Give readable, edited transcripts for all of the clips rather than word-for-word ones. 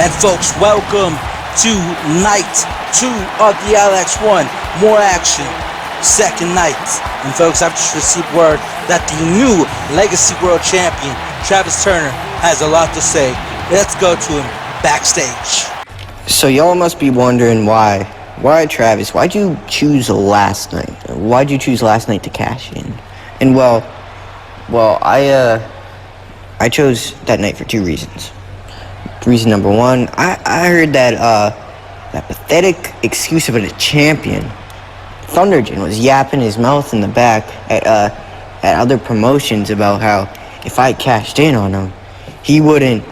And folks, welcome to night 2 of the LX1. More action, second night. And folks, I've just received word that the new Legacy World Champion, Travis Turner, has a lot to say. Let's go to him backstage. So y'all must be wondering why Travis, why'd you choose last night? Why'd you choose last night to cash in? And well, I chose that night for two reasons. Reason number one, I heard that pathetic excuse about a champion. Thundergen was yapping his mouth in the back at other promotions about how if I cashed in on him, he would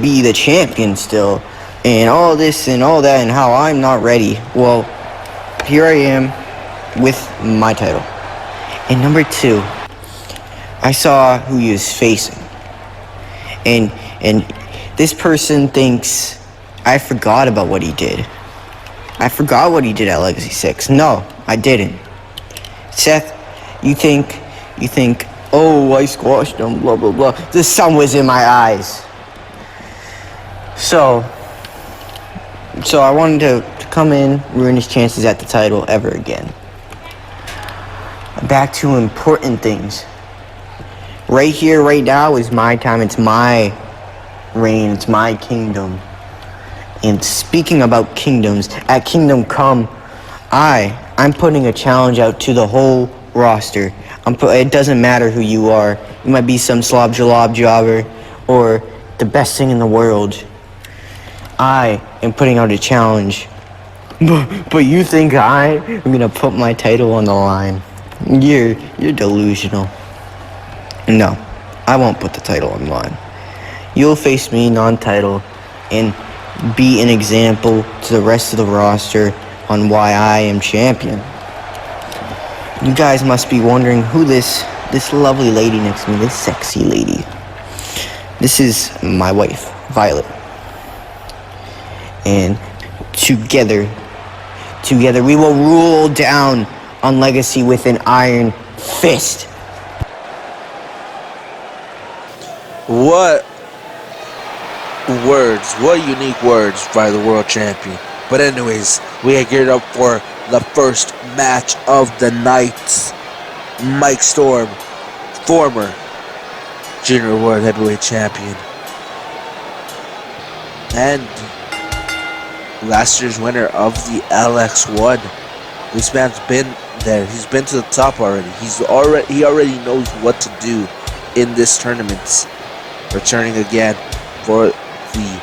be the champion still, and all this and all that, and how I'm not ready. Well, here I am with my title. And number two, I saw who he was facing, and this person thinks I forgot about what he did. I forgot what he did at Legacy 6. No, I didn't. Seth, you think, oh, I squashed him, blah, blah, blah. The sun was in my eyes. So I wanted to come in, ruin his chances at the title ever again. Back to important things. Right here, right now is my time. It's my reign. It's my kingdom. And speaking about kingdoms, at Kingdom Come, I'm putting a challenge out to the whole roster. It doesn't matter who you are. You might be some slob jalab jobber or the best thing in the world. I am putting out a challenge. But you think I'm gonna put my title on the line? You're delusional. No, I won't put the title on the line. You'll face me non-title and be an example to the rest of the roster on why I am champion. You guys must be wondering who this lovely lady next to me, this sexy lady. This is my wife, Violet. And together we will rule down on Legacy with an iron fist. What words, what unique words by the world champion. But anyways, we are geared up for the first match of the night. Mike Storm, former Junior World Heavyweight Champion, and last year's winner of the LX1. This man's been there. He's been to the top already. He already knows what to do in this tournament. Returning again for the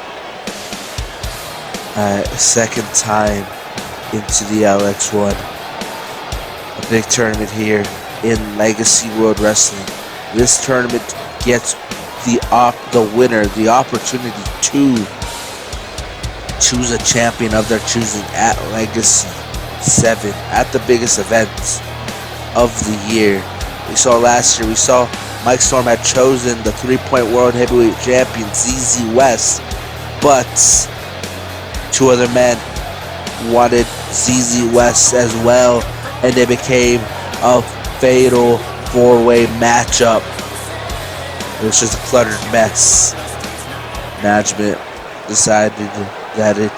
second time into the LX1. A big tournament here in Legacy World Wrestling. This tournament gets the winner the opportunity to choose a champion of their choosing at Legacy 7, at the biggest event of the year. We saw last year, Mike Storm had chosen the 3-point World Heavyweight Champion ZZ West, but two other men wanted ZZ West as well, and they became a fatal 4-way matchup. It was just a cluttered mess. Management decided that it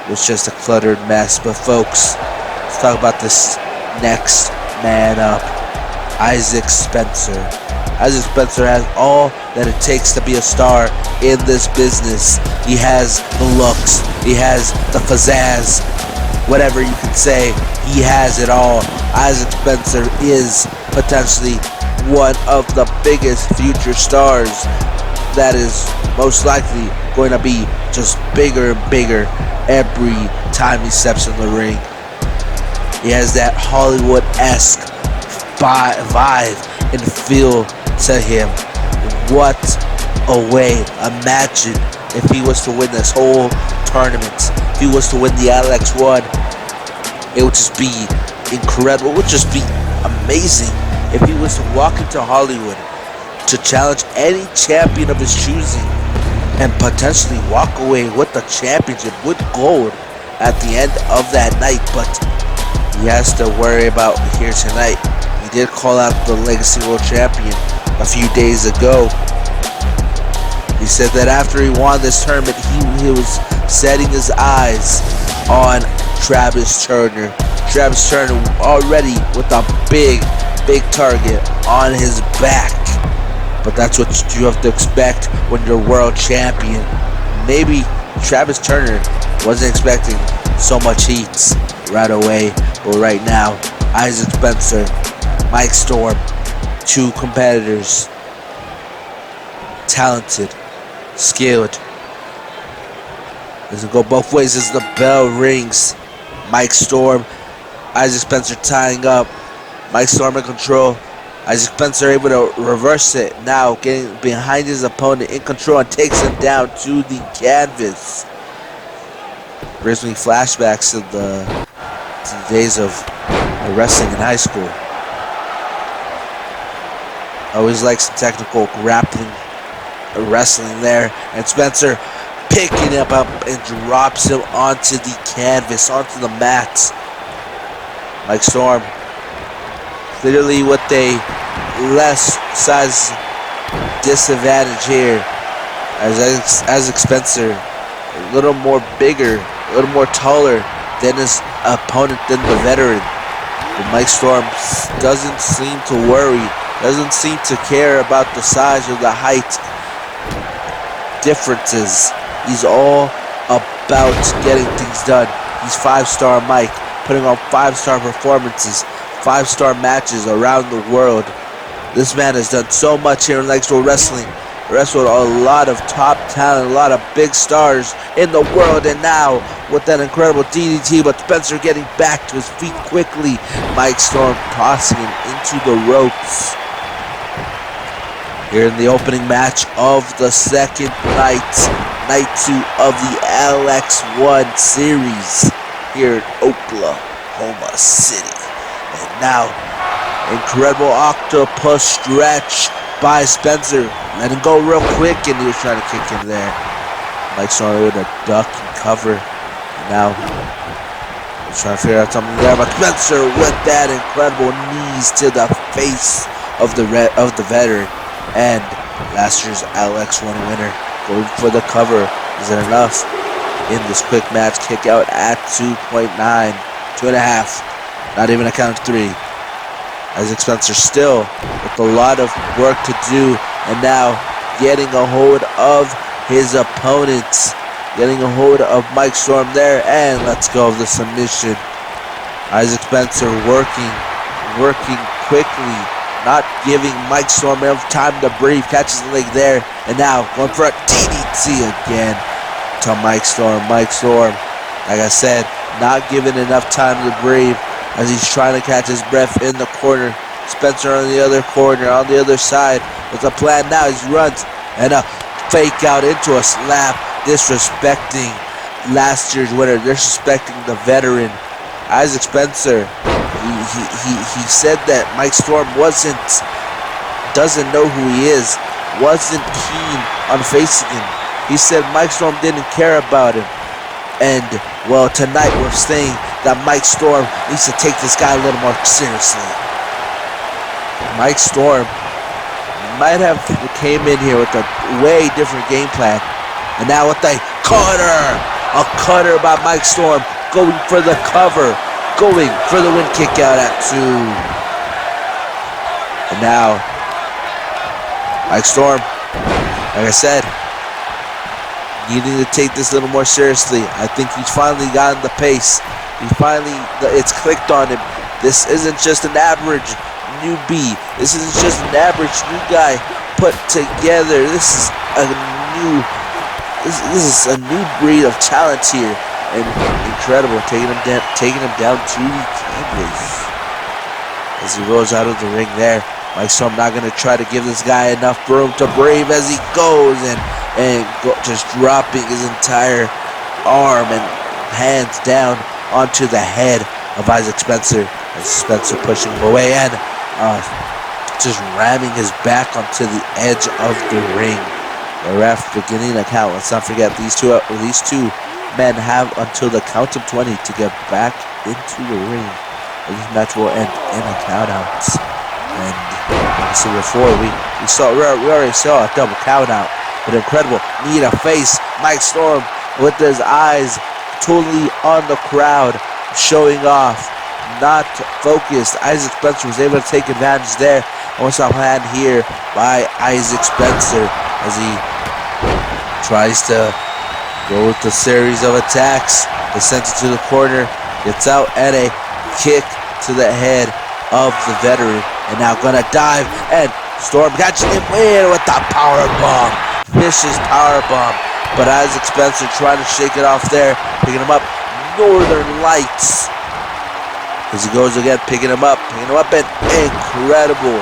was just a cluttered mess. But folks, let's talk about this next man up, Isaac Spencer. Isaac Spencer has all that it takes to be a star in this business. He has the looks, he has the pizzazz, whatever you can say, he has it all. Isaac Spencer is potentially one of the biggest future stars that is most likely going to be just bigger and bigger every time he steps in the ring. He has that Hollywood-esque vibe and feel to him. What a way. Imagine if he was to win this whole tournament. If he was to win the LX1, it would just be incredible. It would just be amazing if he was to walk into Hollywood to challenge any champion of his choosing and potentially walk away with the championship, with gold at the end of that night. But he has to worry about here tonight. He did call out the Legacy World Champion a few days ago. He said that after he won this tournament, he was setting his eyes on Travis Turner. Travis Turner already with a big target on his back. But that's what you have to expect when you're world champion. Maybe Travis Turner wasn't expecting so much heat right away. But right now, Isaac Spencer, Mike Storm, two competitors, talented, skilled. Doesn't go both ways as the bell rings. Mike Storm, Isaac Spencer tying up. Mike Storm in control. Isaac Spencer able to reverse it now, getting behind his opponent in control and takes him down to the canvas. Brings me flashbacks to the days of wrestling in high school. Always like some technical grappling wrestling there. And Spencer picking him up and drops him onto the canvas, onto the mat. Mike Storm, clearly with a less size disadvantage here, as Isaac Spencer, a little more bigger, a little more taller than his opponent, than the veteran. But Mike Storm doesn't seem to worry, doesn't seem to care about the size or the height differences. He's all about getting things done. He's 5-star Mike, putting on 5-star performances, 5-star matches around the world. This man has done so much here in LX1 Wrestling. Wrestled a lot of top talent, a lot of big stars in the world, and now with that incredible DDT, but Spencer getting back to his feet quickly. Mike Storm tossing him into the ropes. Here in the opening match of the second night, night 2 of the LX1 Series here in Oklahoma City. And now, incredible octopus stretch by Spencer. Let him go real quick, and he was trying to kick him there. Mike Storm with a duck and cover. And now, he's trying to figure out something there, but Spencer with that incredible knees to the face of the veteran. And last year's LX1 winner going for the cover. Is it enough? In this quick match, kick out at 2.9, 2.5, not even a count of 3. Isaac Spencer still with a lot of work to do, and now getting a hold of his opponents, getting a hold of Mike Storm there, and let's go of the submission. Isaac Spencer working quickly, not giving Mike Storm enough time to breathe, catches the leg there, and now going for a DDT again to Mike Storm. Mike Storm, like I said, not giving enough time to breathe as he's trying to catch his breath in the corner. Spencer on the other corner, on the other side, with a plan now. He runs and a fake out into a slap, disrespecting last year's winner, disrespecting the veteran. Isaac Spencer, he said that Mike Storm doesn't know who he is, wasn't keen on facing him. He said Mike Storm didn't care about him. And, well, tonight we're saying that Mike Storm needs to take this guy a little more seriously. Mike Storm might have came in here with a way different game plan. And now with a cutter by Mike Storm, going for the cover, going for the win kick out at 2. And now, Mike Storm, like I said, needing to take this a little more seriously. I think he's finally gotten the pace. It's clicked on him. This isn't just an average newbie. This isn't just an average new guy put together. This is a new breed of talent here, and incredible, taking him down to the canvas as he rolls out of the ring there. Mike Storm not going to try to give this guy enough room to breathe as he goes just dropping his entire arm and hands down onto the head of Isaac Spencer. As Spencer pushing him away and just ramming his back onto the edge of the ring. The ref beginning to count. Let's not forget these two men have until the count of 20 to get back into the ring. And this match will end in a count-out. And so before we already saw a double count-out. But incredible knee to face. Mike Storm with his eyes totally on the crowd, showing off, not focused. Isaac Spencer was able to take advantage there. Almost a plan here by Isaac Spencer as he tries to go with the series of attacks. He sends it to the corner, gets out, and a kick to the head of the veteran. And now gonna dive, and Storm catching him in with the power bomb. Vicious power bomb, but Isaac Spencer trying to shake it off there, picking him up. Northern Lights as he goes again, picking him up, and incredible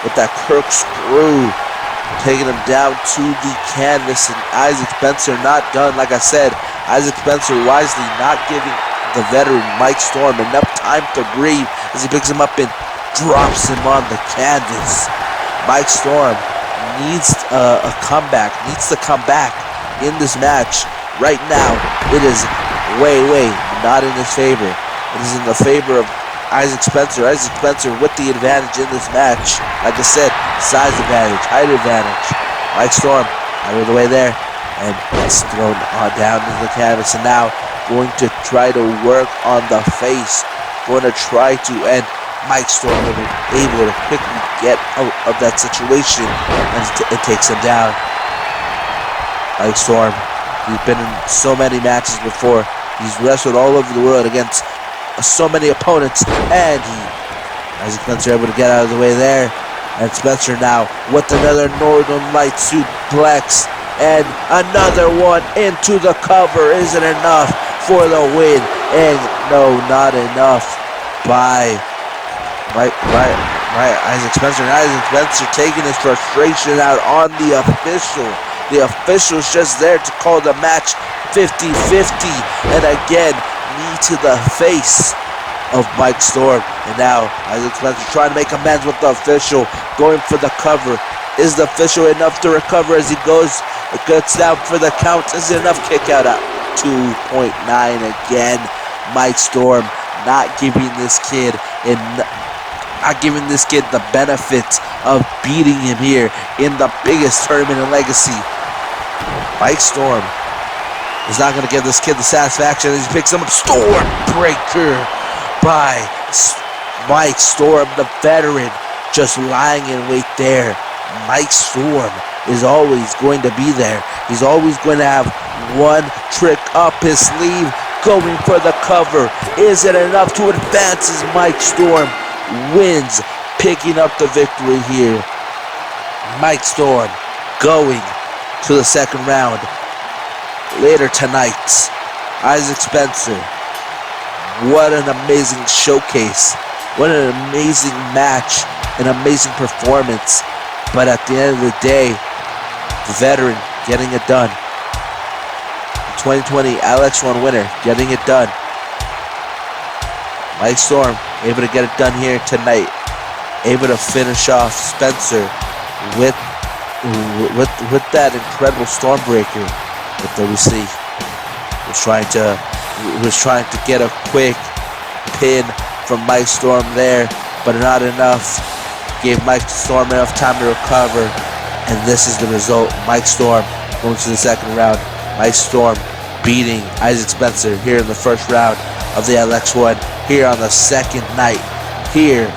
with that corkscrew, taking him down to the canvas. And Isaac Spencer not done. Like I said, Isaac Spencer wisely not giving the veteran Mike Storm enough time to breathe as he picks him up and drops him on the canvas. Mike Storm needs a comeback, needs to come back, in this match right now, it is way not in his favor. It is in the favor of Isaac Spencer. Isaac Spencer with the advantage in this match. Like I said, size advantage, height advantage. Mike Storm out of the way there, and it's thrown down to the canvas, and now going to try to work on the face. Going to try to end Mike Storm, able to quickly get out of that situation, and it takes him down. Mike Storm, he's been in so many matches before. He's wrestled all over the world against so many opponents, and Isaac Spencer able to get out of the way there. And Spencer now with another Northern Light suplex, and another one into the cover. Isn't enough for the win, and no, not enough by Isaac Spencer. And Isaac Spencer taking his frustration out on the official. The official's just there to call the match 50-50, and again, knee to the face of Mike Storm. And now Isaac Spencer trying to make amends with the official, going for the cover. Is the official enough to recover as he gets down for the count? Is it enough? Kick out at 2.9 again. Mike Storm not giving this kid the benefit of beating him here in the biggest tournament in Legacy. Mike Storm is not going to give this kid the satisfaction as he picks him up. Stormbreaker by Mike Storm, the veteran, just lying in wait there. Mike Storm is always going to be there. He's always going to have one trick up his sleeve, going for the cover. Is it enough to advance as Mike Storm wins, picking up the victory here? Mike Storm going to the second round. Later tonight, Isaac Spencer. What an amazing showcase. What an amazing match. An amazing performance. But at the end of the day, the veteran getting it done. The 2020 LX1 winner getting it done. Mike Storm able to get it done here tonight. Able to finish off Spencer with that incredible Stormbreaker that we see. Was trying to get a quick pin from Mike Storm there, but not enough. Gave Mike Storm enough time to recover, and this is the result. Mike Storm going to the second round. Mike Storm beating Isaac Spencer here in the first round of the LX1, here on the second night, here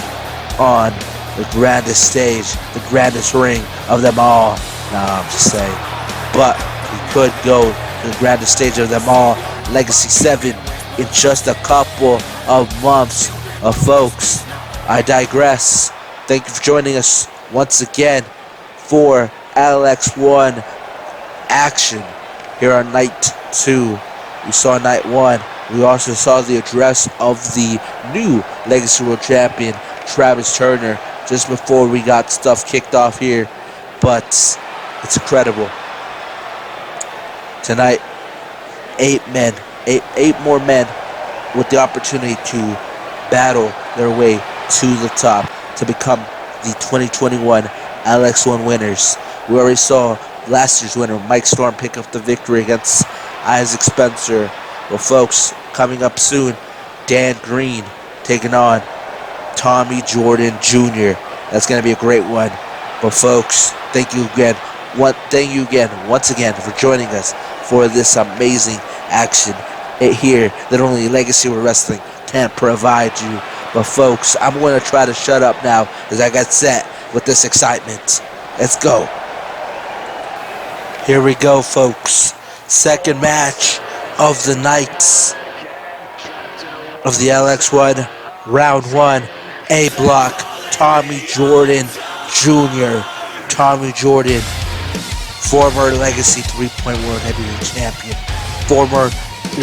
on the grandest stage, the grandest ring of them all. Nah, I'm just saying. But he could go to the grandest stage of them all, Legacy 7, in just a couple of months. Folks, I digress. Thank you for joining us once again for LX1 action here on night 2. We saw night 1. We also saw the address of the new Legacy World Champion, Travis Turner, just before we got stuff kicked off here. But it's incredible. Tonight, 8 more men with the opportunity to battle their way to the top to become the 2021 LX1 winners. We already saw last year's winner, Mike Storm, pick up the victory against Isaac Spencer. Well, folks, coming up soon, Dan Green taking on Tommy Jordan Jr. That's going to be a great one. But folks, thank you again once again for joining us for this amazing action here that only Legacy World Wrestling can provide you. But folks, I'm going to try to shut up now as I got set with this excitement. Let's go. Here we go, folks. Second match of the night of the LX1 round 1 A block. Tommy Jordan Jr. Tommy Jordan, former Legacy 3-point World Heavyweight Champion, former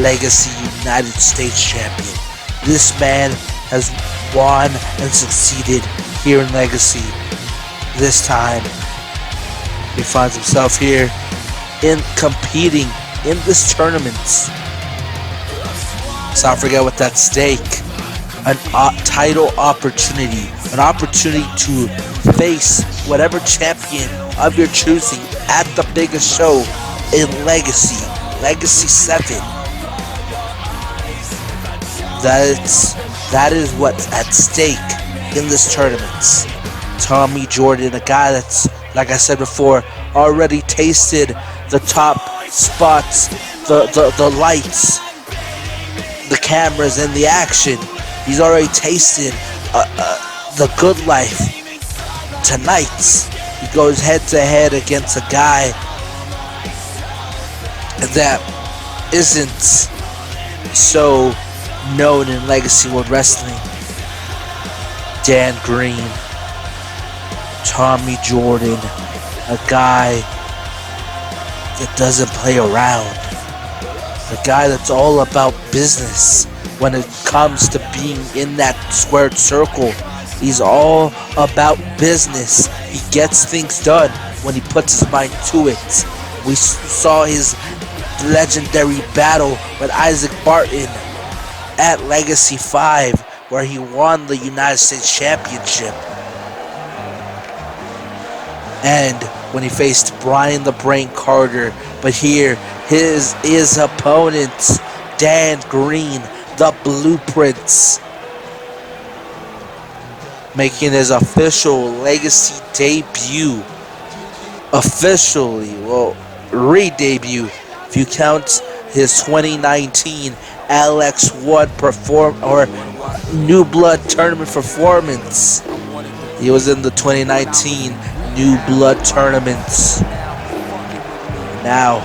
Legacy United States Champion. This man has won and succeeded here in Legacy. This time, he finds himself here in competing in this tournament. Let's not forget what's at stake. A title opportunity. An opportunity to face whatever champion of your choosing at the biggest show in Legacy. Legacy 7. That is what's at stake in this tournament. Tommy Jordan, a guy that's, like I said before, already tasted the top spots, the lights, the cameras, and the action. He's already tasted the good life. Tonight, he goes head to head against a guy that isn't so known in Legacy World Wrestling. Dan Green, Tommy Jordan, a guy that doesn't play around, a guy that's all about business when it comes to being in that squared circle. He's all about business. He gets things done when he puts his mind to it. We saw his legendary battle with Isaac Barton at Legacy 5, where he won the United States Championship. And when he faced Brian the Brain Carter, but here his opponent, Dan Green, the Blueprints, making his official Legacy debut. Officially, well, re-debut, if you count his 2019 LX1 New Blood Tournament performance. He was in the 2019 New Blood Tournament. Now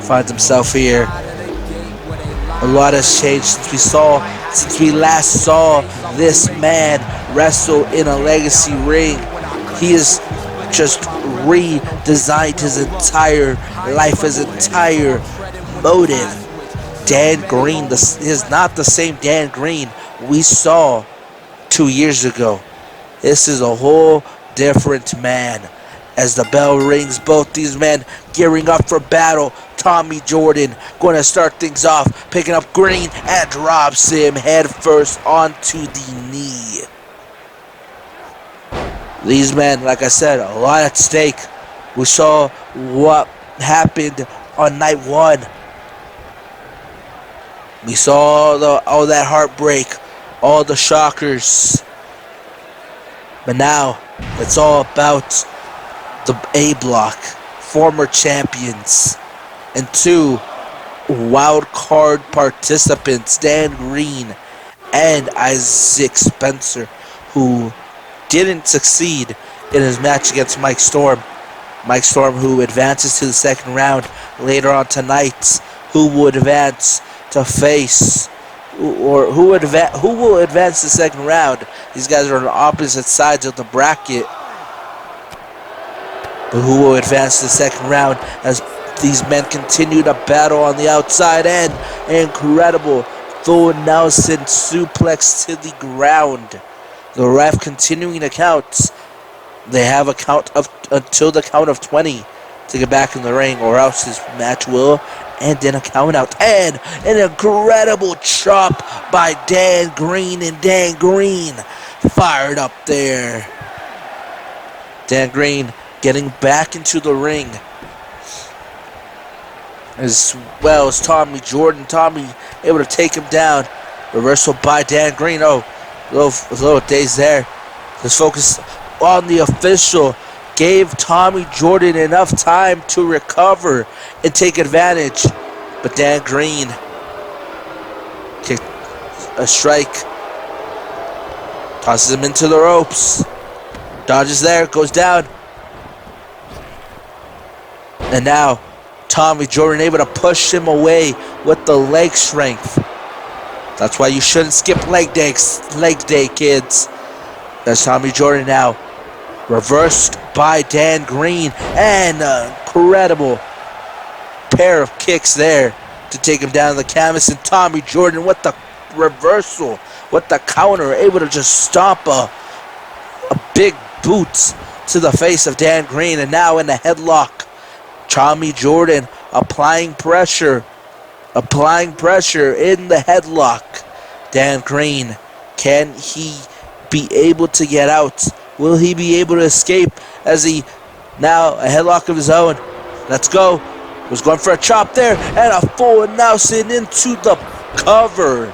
finds himself here. A lot has changed since we last saw this man wrestle in a Legacy ring. He has just redesigned his entire life, his entire motive. Dan Green is not the same Dan Green we saw 2 years ago. This is a whole different man. As the bell rings, both these men gearing up for battle. Tommy Jordan going to start things off, picking up Green and drops him head first onto the knee. These men, like I said, a lot at stake. We saw what happened on night 1. We saw all that heartbreak, all the shockers. But now, it's all about the A block, former champions, and 2 wild card participants, Dan Green and Isaac Spencer, who didn't succeed in his match against Mike Storm. Mike Storm, who advances to the second round later on tonight, who will advance to face, or who will advance the second round. These guys are on opposite sides of the bracket. But who will advance to the second round as these men continue to battle on the outside end? Incredible Thor Nelson suplex to the ground. The ref continuing to count. They have a count of until the count of 20 to get back in the ring, or else this match will end in a count out. And an incredible chop by Dan Green, and Dan Green fired up there. Dan Green getting back into the ring, as well as Tommy Jordan. Tommy able to take him down. Reversal by Dan Green. Oh, a little days there. Let's focus on the official. Gave Tommy Jordan enough time to recover and take advantage. But Dan Green kicked a strike. Tosses him into the ropes. Dodges there, goes down. And now Tommy Jordan able to push him away with the leg strength. That's why you shouldn't skip leg day, kids. That's Tommy Jordan now. Reversed by Dan Green. And an incredible pair of kicks there to take him down the canvas. And Tommy Jordan with the reversal, with the counter, able to just stomp a big boot to the face of Dan Green. And now in the headlock, Tommy Jordan applying pressure in the headlock. Dan Green, can he be able to get out? Will he be able to escape as he now a headlock of his own? Let's go. Was going for a chop there, and a full announcing into the cover.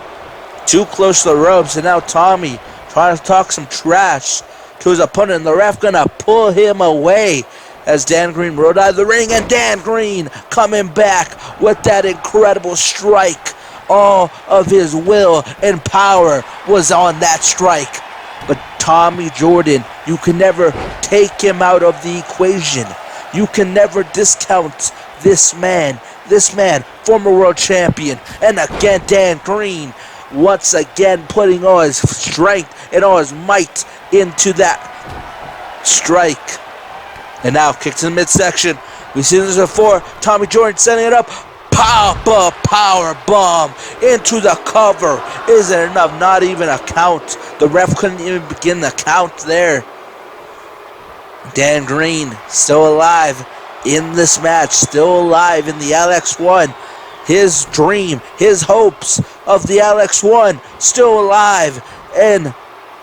Too close to the ropes, and now Tommy trying to talk some trash to his opponent, and the ref gonna pull him away as Dan Green rode out of the ring, and Dan Green coming back with that incredible strike. All of his will and power was on that strike. But Tommy Jordan, you can never take him out of the equation. You can never discount this man, former world champion. And again, Dan Green, once again putting all his strength and all his might into that strike. And now kicks in the midsection. We've seen this before. Tommy Jordan setting it up. Pop-up power bomb into the cover. Isn't enough, not even a count. The ref couldn't even begin the count there. Dan Green still alive in this match, still alive in the LX1. His dream, his hopes of the LX1 still alive. And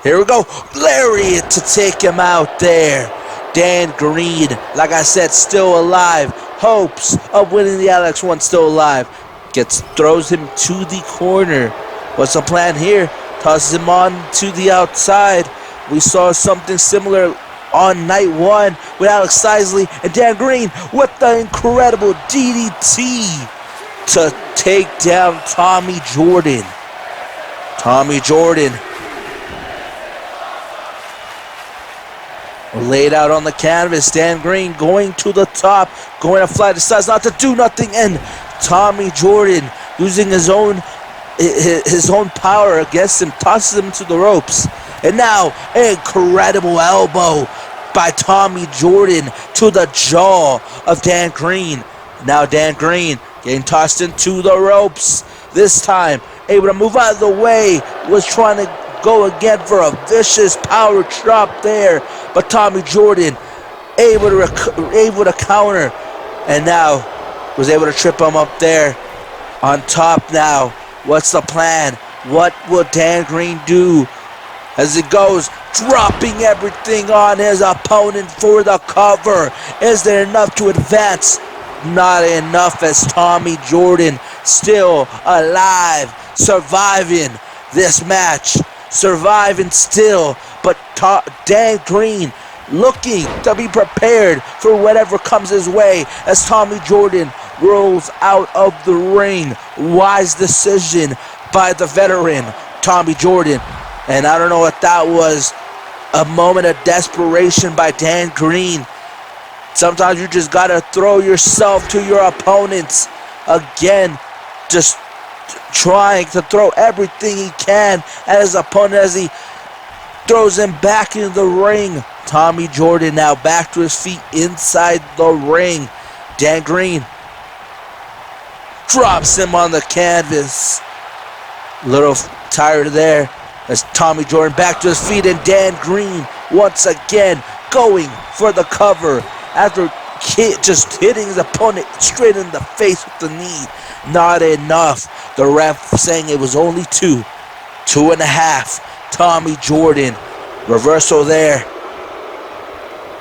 here we go, lariat to take him out there. Dan Green, like I said, still alive. Hopes of winning the LX1 still alive. Throws him to the corner. What's the plan here? Tosses him on to the outside. We saw something similar on night one with Alex Isley, and Dan Green with the incredible DDT to take down Tommy Jordan. Tommy Jordan laid out on the canvas. Dan Green going to the top, going to fly, decides not to do nothing, and Tommy Jordan using his own power against him, tosses him to the ropes. And now an incredible elbow by Tommy Jordan to the jaw of Dan Green. Now Dan Green getting tossed into the ropes. This time able to move out of the way, was trying to go again for a vicious power drop there, but Tommy Jordan able to counter, and now was able to trip him up there on top. Now what's the plan? What will Dan Green do as it goes, dropping everything on his opponent for the cover? Is there enough to advance? Not enough, as Tommy Jordan still alive, surviving this match, surviving still, but Dan Green looking to be prepared for whatever comes his way as Tommy Jordan rolls out of the ring. Wise decision by the veteran Tommy Jordan. And I don't know what that was. A moment of desperation by Dan Green. Sometimes you just gotta throw yourself to your opponents. Again, just trying to throw everything he can at his opponent as he throws him back into the ring. Tommy Jordan now back to his feet inside the ring. Dan Green drops him on the canvas. A little tired there as Tommy Jordan back to his feet, and Dan Green once again going for the cover after just hitting his opponent straight in the face with the knee. Not enough. The ref saying it was only 2.5. Tommy Jordan, reversal there.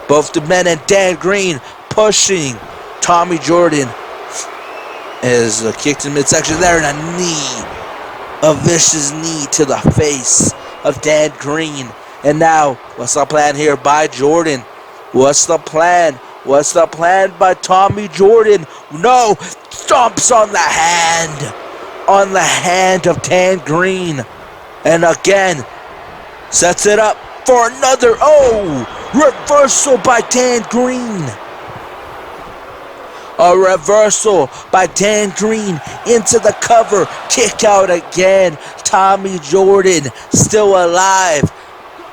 Both the men and Dan Green pushing Tommy Jordan as kicked in midsection there, and a knee. A vicious knee to the face of Dan Green. And now, what's the plan here by Jordan? What's the plan? What's the plan by Tommy Jordan? No! Stomps on the hand of Dan Green. And again, sets it up for another, reversal by Dan Green. A reversal by Dan Green into the cover. Kick out again. Tommy Jordan still alive.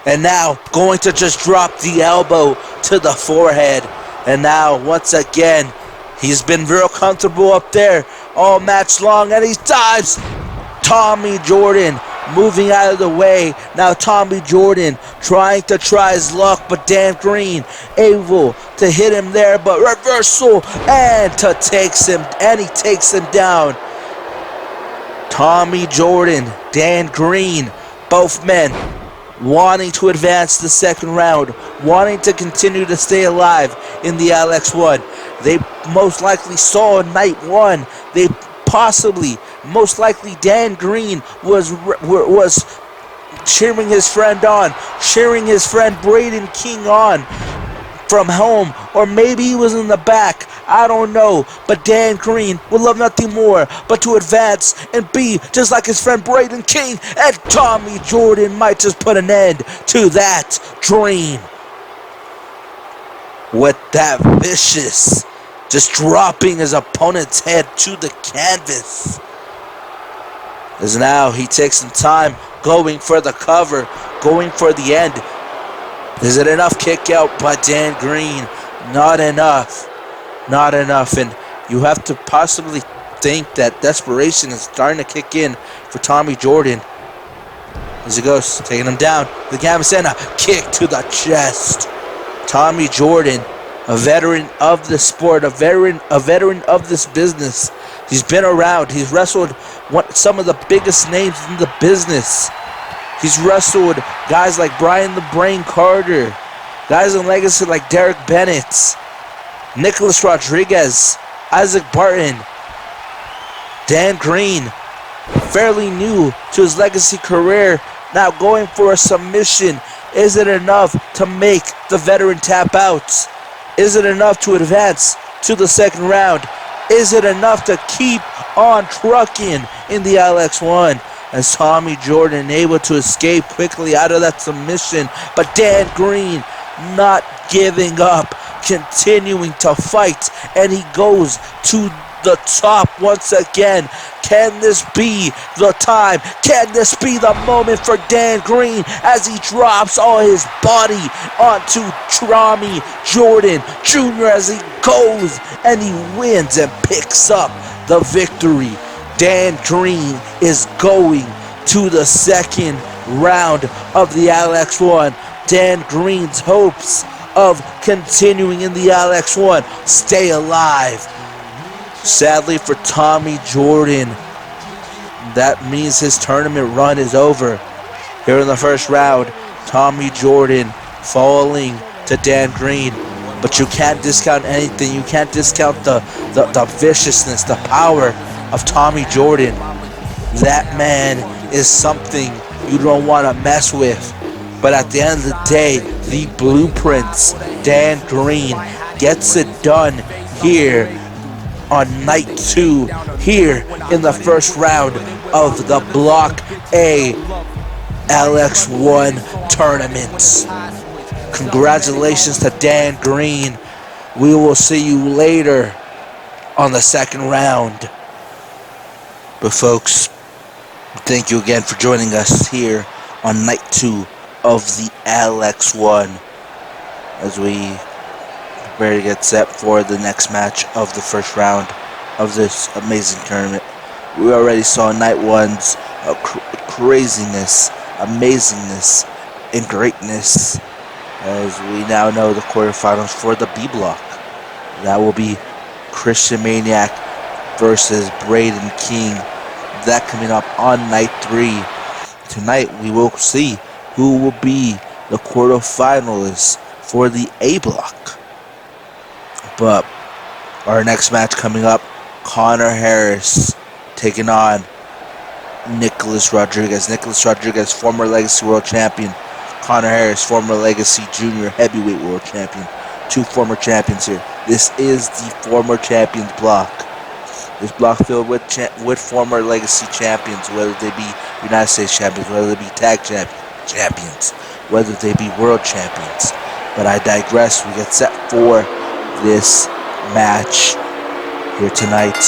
And now going to just drop the elbow to the forehead. And now once again, he's been real comfortable up there all match long, and he dives. Tommy Jordan moving out of the way. Now Tommy Jordan trying to try his luck, but Dan Green able to hit him there, but reversal, and he takes him down. Tommy Jordan, Dan Green, both men wanting to advance the second round, wanting to continue to stay alive in the LX1. They most likely saw night one. They possibly, most likely, Dan Green was cheering his friend on, cheering his friend Braden King on from home, or maybe he was in the back. I don't know, but Dan Green would love nothing more but to advance and be just like his friend Braden King, and Tommy Jordan might just put an end to that dream with that vicious, just dropping his opponent's head to the canvas. As now he takes some time going for the cover, going for the end. Is it enough? Kick out by Dan Green. Not enough. Not enough. And you have to possibly think that desperation is starting to kick in for Tommy Jordan. As he goes, taking him down. The canvas and a kick to the chest. Tommy Jordan, a veteran of the sport, a veteran of this business. He's been around. He's wrestled some of the biggest names in the business. He's wrestled guys like Brian the Brain Carter, guys in legacy like Derek Bennett, Nicholas Rodriguez, Isaac Barton, Dan Green, fairly new to his legacy career, now going for a submission. Is it enough to make the veteran tap out? Is it enough to advance to the second round? Is it enough to keep on trucking in the LX1? As Tommy Jordan able to escape quickly out of that submission, but Dan Green not giving up, continuing to fight, and he goes to the top once again. Can this be the time? Can this be the moment for Dan Green as he drops all his body onto Tommy Jordan Jr. as he goes and he wins and picks up the victory? Dan Green is going to the second round of the LX1. Dan Green's hopes of continuing in the LX1 stay alive. Sadly for Tommy Jordan, that means his tournament run is over. Here in the first round, Tommy Jordan falling to Dan Green. But you can't discount anything. You can't discount the viciousness, the power of Tommy Jordan. That man is something you don't want to mess with. But at the end of the day, the blueprints, Dan Green gets it done here on night 2, here in the first round of the Block A LX1 tournament. Congratulations to Dan Green. We will see you later on the second round. But folks, thank you again for joining us here on night 2 of the LX1 as we prepare to get set for the next match of the first round of this amazing tournament. We already saw night 1's craziness, amazingness, and greatness, as we now know the quarterfinals for the B block. That will be Christian Maniac versus Braden King. That coming up on night 3. Tonight we will see who will be the quarterfinalists for the A block. But our next match coming up, Connor Harris taking on Nicholas Rodriguez. Nicholas Rodriguez, former Legacy World Champion. Connor Harris, former Legacy Junior Heavyweight World Champion. Two former champions here. This is the former champions block. This block filled with former Legacy champions, whether they be United States champions, whether they be tag champions, whether they be world champions. But I digress. We get set for this match here tonight.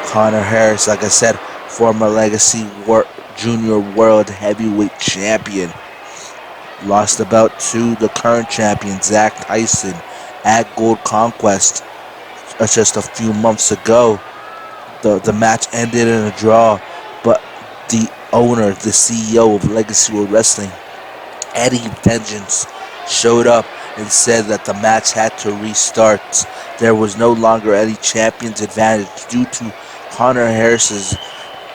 Connor Harris, like I said, former Legacy Junior World Heavyweight Champion. Lost the belt to the current champion, Zach Tyson, at Gold Conquest just a few months ago. The match ended in a draw, but the owner, the CEO of Legacy World Wrestling, Eddie Vengeance, showed up and said that the match had to restart. There was no longer any champion's advantage due to Connor Harris's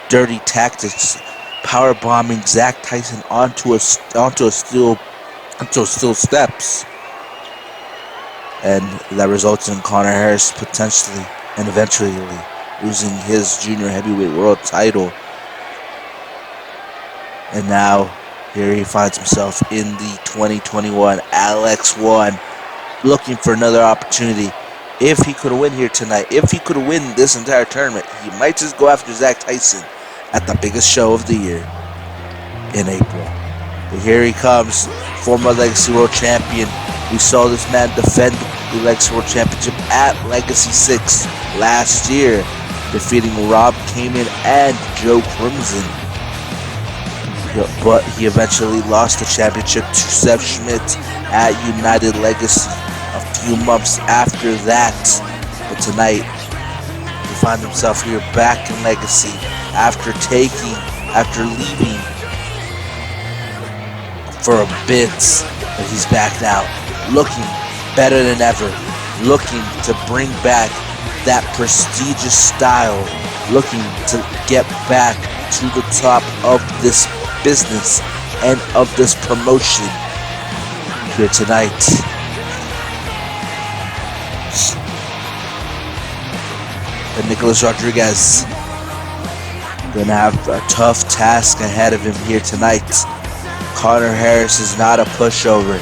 dirty tactics, power bombing Zach Tyson onto steel steps. and that resulted in Conor Harris potentially and eventually losing his junior heavyweight world title. And now here he finds himself in the 2021 LX1, looking for another opportunity. If he could win here tonight, if he could win this entire tournament, he might just go after Zach Tyson at the biggest show of the year in April. But here he comes, former Legacy World Champion. We saw this man defend the Legacy World Championship at Legacy 6 last year, defeating Rob Kamen and Joe Crimson. But he eventually lost the championship to Seth Schmidt at United Legacy a few months after that. But tonight, he finds himself here back in Legacy after leaving for a bit. But he's back now, looking better than ever, looking to bring back that prestigious style, looking to get back to the top of this business and of this promotion here tonight. And Nicholas Rodriguez gonna have a tough task ahead of him here tonight. Conor Harris is not a pushover.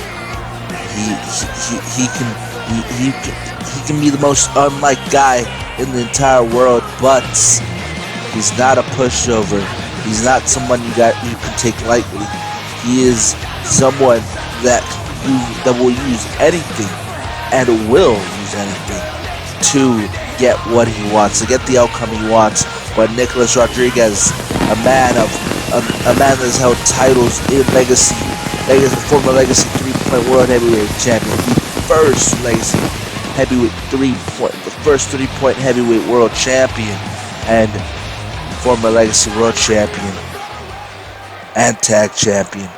He can be the most unlike guy in the entire world, but he's not a pushover. He's not someone you can take lightly. He is someone that will use anything and will use anything to get what he wants, to get the outcome he wants. But Nicholas Rodriguez, a man that has held titles in Legacy, former Legacy 3-point world heavyweight champion, the first Legacy heavyweight the first 3-point heavyweight world champion, and former Legacy world champion and tag champion.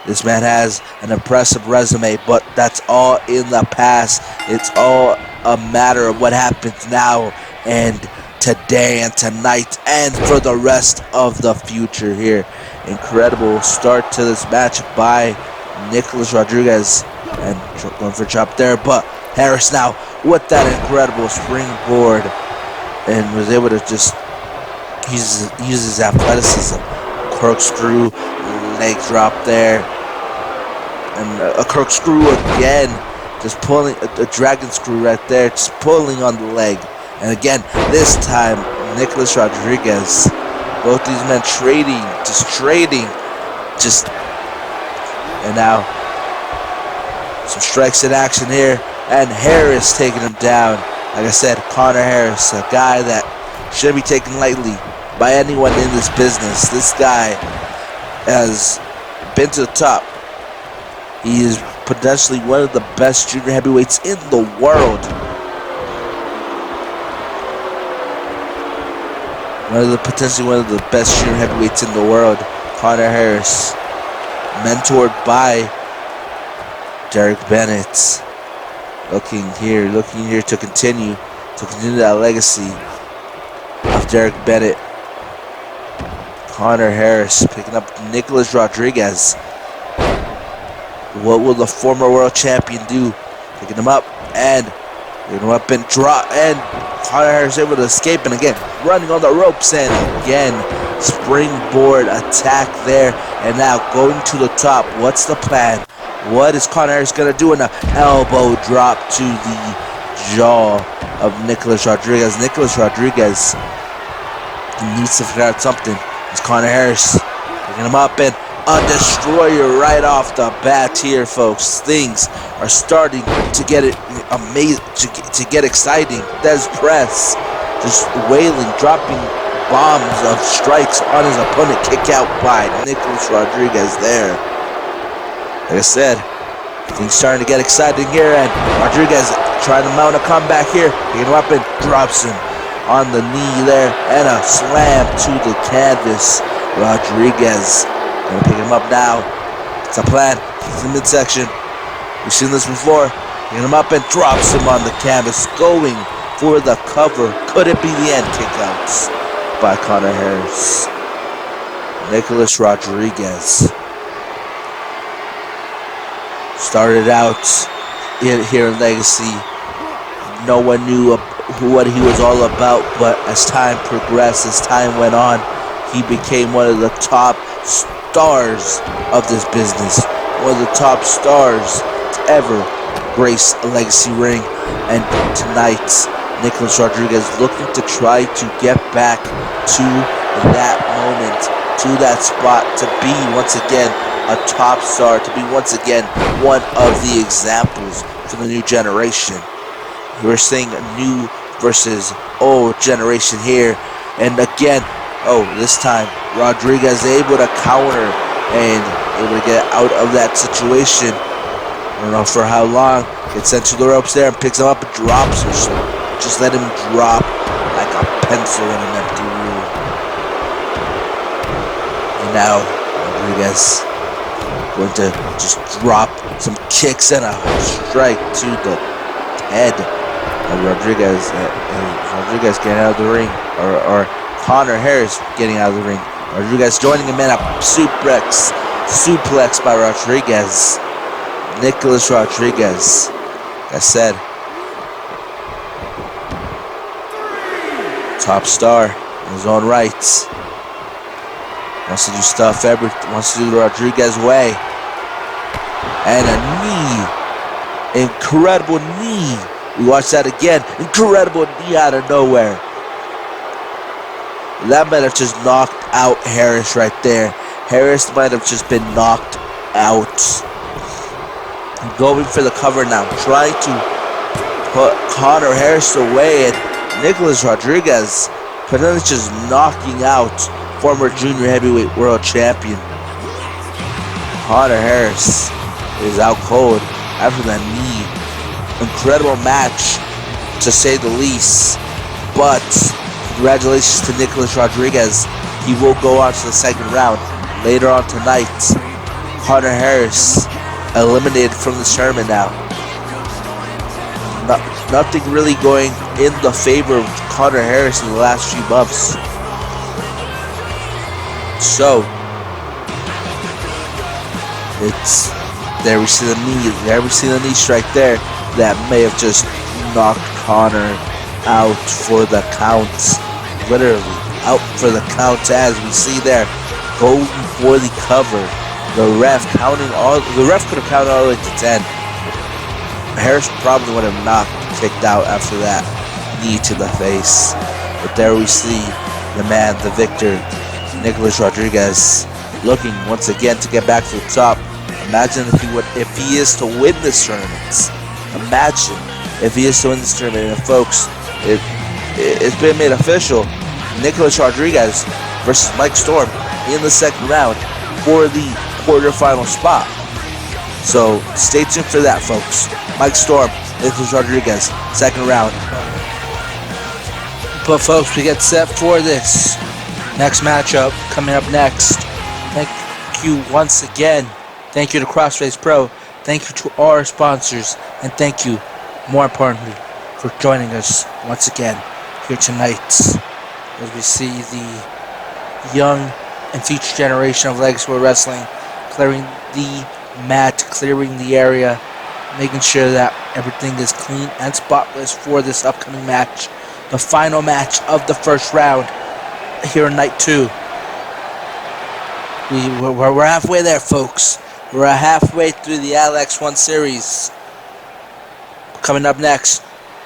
This man has an impressive resume, but that's all in the past. It's all a matter of what happens now and today and tonight and for the rest of the future here. Incredible start to this match by Nicholas Rodriguez, and going for a chop there, but Harris now with that incredible springboard and was able to just use his athleticism. Corkscrew, leg drop there, and a corkscrew again, just pulling a dragon screw right there, just pulling on the leg. And again, this time Nicholas Rodriguez, both these men trading, and now some strikes in action here, and Harris taking him down. Like I said, Conor Harris, a guy that shouldn't be taken lightly by anyone in this business. This guy has been to the top. He is potentially one of the best junior heavyweights in the world. Potentially one of the best junior heavyweights in the world. Conor Harris, mentored by Derek Bennett. Looking here to continue that legacy of Derek Bennett. Conor Harris picking up Nicholas Rodriguez. What will the former world champion do? Picking him up and drop, and Conor Harris able to escape, and again running on the ropes, and again springboard attack there, and now going to the top. What's the plan? What is Conor Harris gonna do? And an elbow drop to the jaw of Nicholas Rodriguez. Nicholas Rodriguez needs to figure out something. It's Conor Harris picking him up, and a destroyer right off the bat here, folks. Things are starting to get amazing, to get exciting. Des Press just wailing, dropping bombs of strikes on his opponent. Kick out by Nicholas Rodriguez there. Like I said, things starting to get exciting here, and Rodriguez trying to mount a comeback here. Picking him up and drops him on the knee there, and a slam to the canvas. Rodriguez gonna pick him up now. It's a plan. He's in midsection. We've seen this before. Picking him up and drops him on the canvas, going for the cover. Could it be the end? Kickouts by Conor Harris. Nicholas Rodriguez started out here in Legacy. No one knew what he was all about, but as time progressed, as time went on, he became one of the top stars of this business, one of the top stars to ever grace a Legacy ring. And tonight, Nicholas Rodriguez looking to try to get back to that moment, to that spot, to be once again a top star, to be once again one of the examples for the new generation. We're seeing a new versus old generation here, and again, this time Rodriguez able to counter and able to get out of that situation. I don't know for how long. Gets sent to the ropes there and picks him up and drops him. Just let him drop like a pencil in an empty room. And now Rodriguez going to just drop some kicks and a strike to the head of Rodriguez. Rodriguez getting out of the ring, or Connor Harris getting out of the ring. Rodriguez joining him in a suplex by Rodriguez. Nicholas Rodriguez, like I said, top star in his own right. Wants to do stuff, wants to do the Rodriguez way. And a knee, incredible knee. We watch that again, incredible knee out of nowhere. That might have just knocked out Harris right there. Harris might have just been knocked out. Going for the cover now, trying to put Connor Harris away, and Nicholas Rodriguez potentially just knocking out former junior heavyweight world champion. Connor Harris is out cold after that knee. Incredible match, to say the least, but congratulations to Nicholas Rodriguez. He will go on to the second round later on tonight. Connor Harris eliminated from the tournament now. Nothing really going in the favor of Connor Harris in the last few months. So it's there we see the knee. There we see the knee strike there. That may have just knocked Connor out for the count. Literally out for the count, as we see there, going for the cover. The ref could have counted all the way to 10. Harris probably would have not kicked out after that knee to the face. But there we see the man, the victor, Nicholas Rodriguez, looking once again to get back to the top. Imagine if he is to win this tournament. Imagine if he is to win this tournament. And folks, it's been made official. Nicholas Rodriguez versus Mike Storm in the second round for the quarterfinal spot. So stay tuned for that, folks. Mike Storm, Nicholas Rodriguez, second round. But folks, we get set for this next matchup coming up next. Thank you once again. Thank you to Crossface Pro. Thank you to all our sponsors, and thank you, more importantly, for joining us once again here tonight as we see the young and future generation of Legacy World Wrestling clearing the mat, clearing the area, making sure that everything is clean and spotless for this upcoming match, the final match of the first round here in night 2. We're halfway there, folks. We're halfway through the LX1 Series. Coming up next,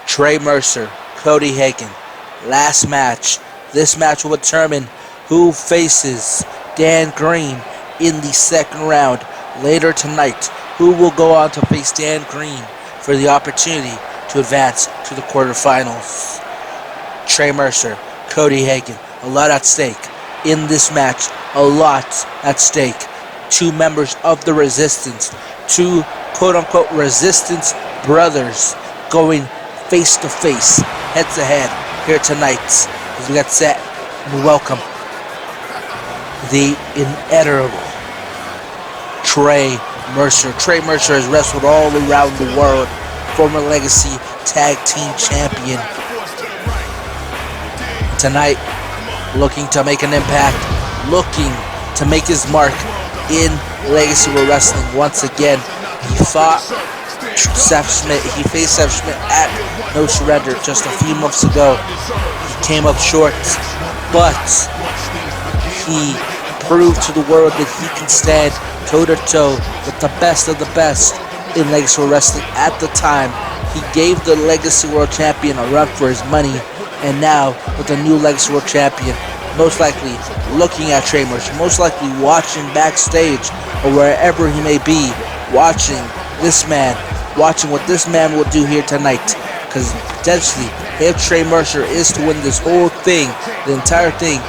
Trey Mercer, Cody Hagan. Last match. This match will determine who faces Dan Green in the second round later tonight. Who will go on to face Dan Green for the opportunity to advance to the quarterfinals. Trey Mercer, Cody Hagan. A lot at stake in this match. A lot at stake. Two members of the Resistance. Two quote-unquote Resistance brothers going face-to-face, head-to-head here tonight as we got set and welcome the inedible Trey Mercer. Trey Mercer has wrestled all around the world. Former Legacy Tag Team Champion. Tonight, looking to make an impact, looking to make his mark in Legacy World Wrestling once again. He fought Seth Schmidt. He faced Seth Schmidt at No Surrender just a few months ago. He came up short, but he proved to the world that he can stand toe-to-toe with the best of the best in Legacy World Wrestling at the time. He gave the Legacy World Champion a run for his money, and now with the new Legacy World Champion, most likely looking at Trey Mercer, most likely watching backstage or wherever he may be, watching what this man will do here tonight. Because potentially, if Trey Mercer is to win this whole thing, the entire thing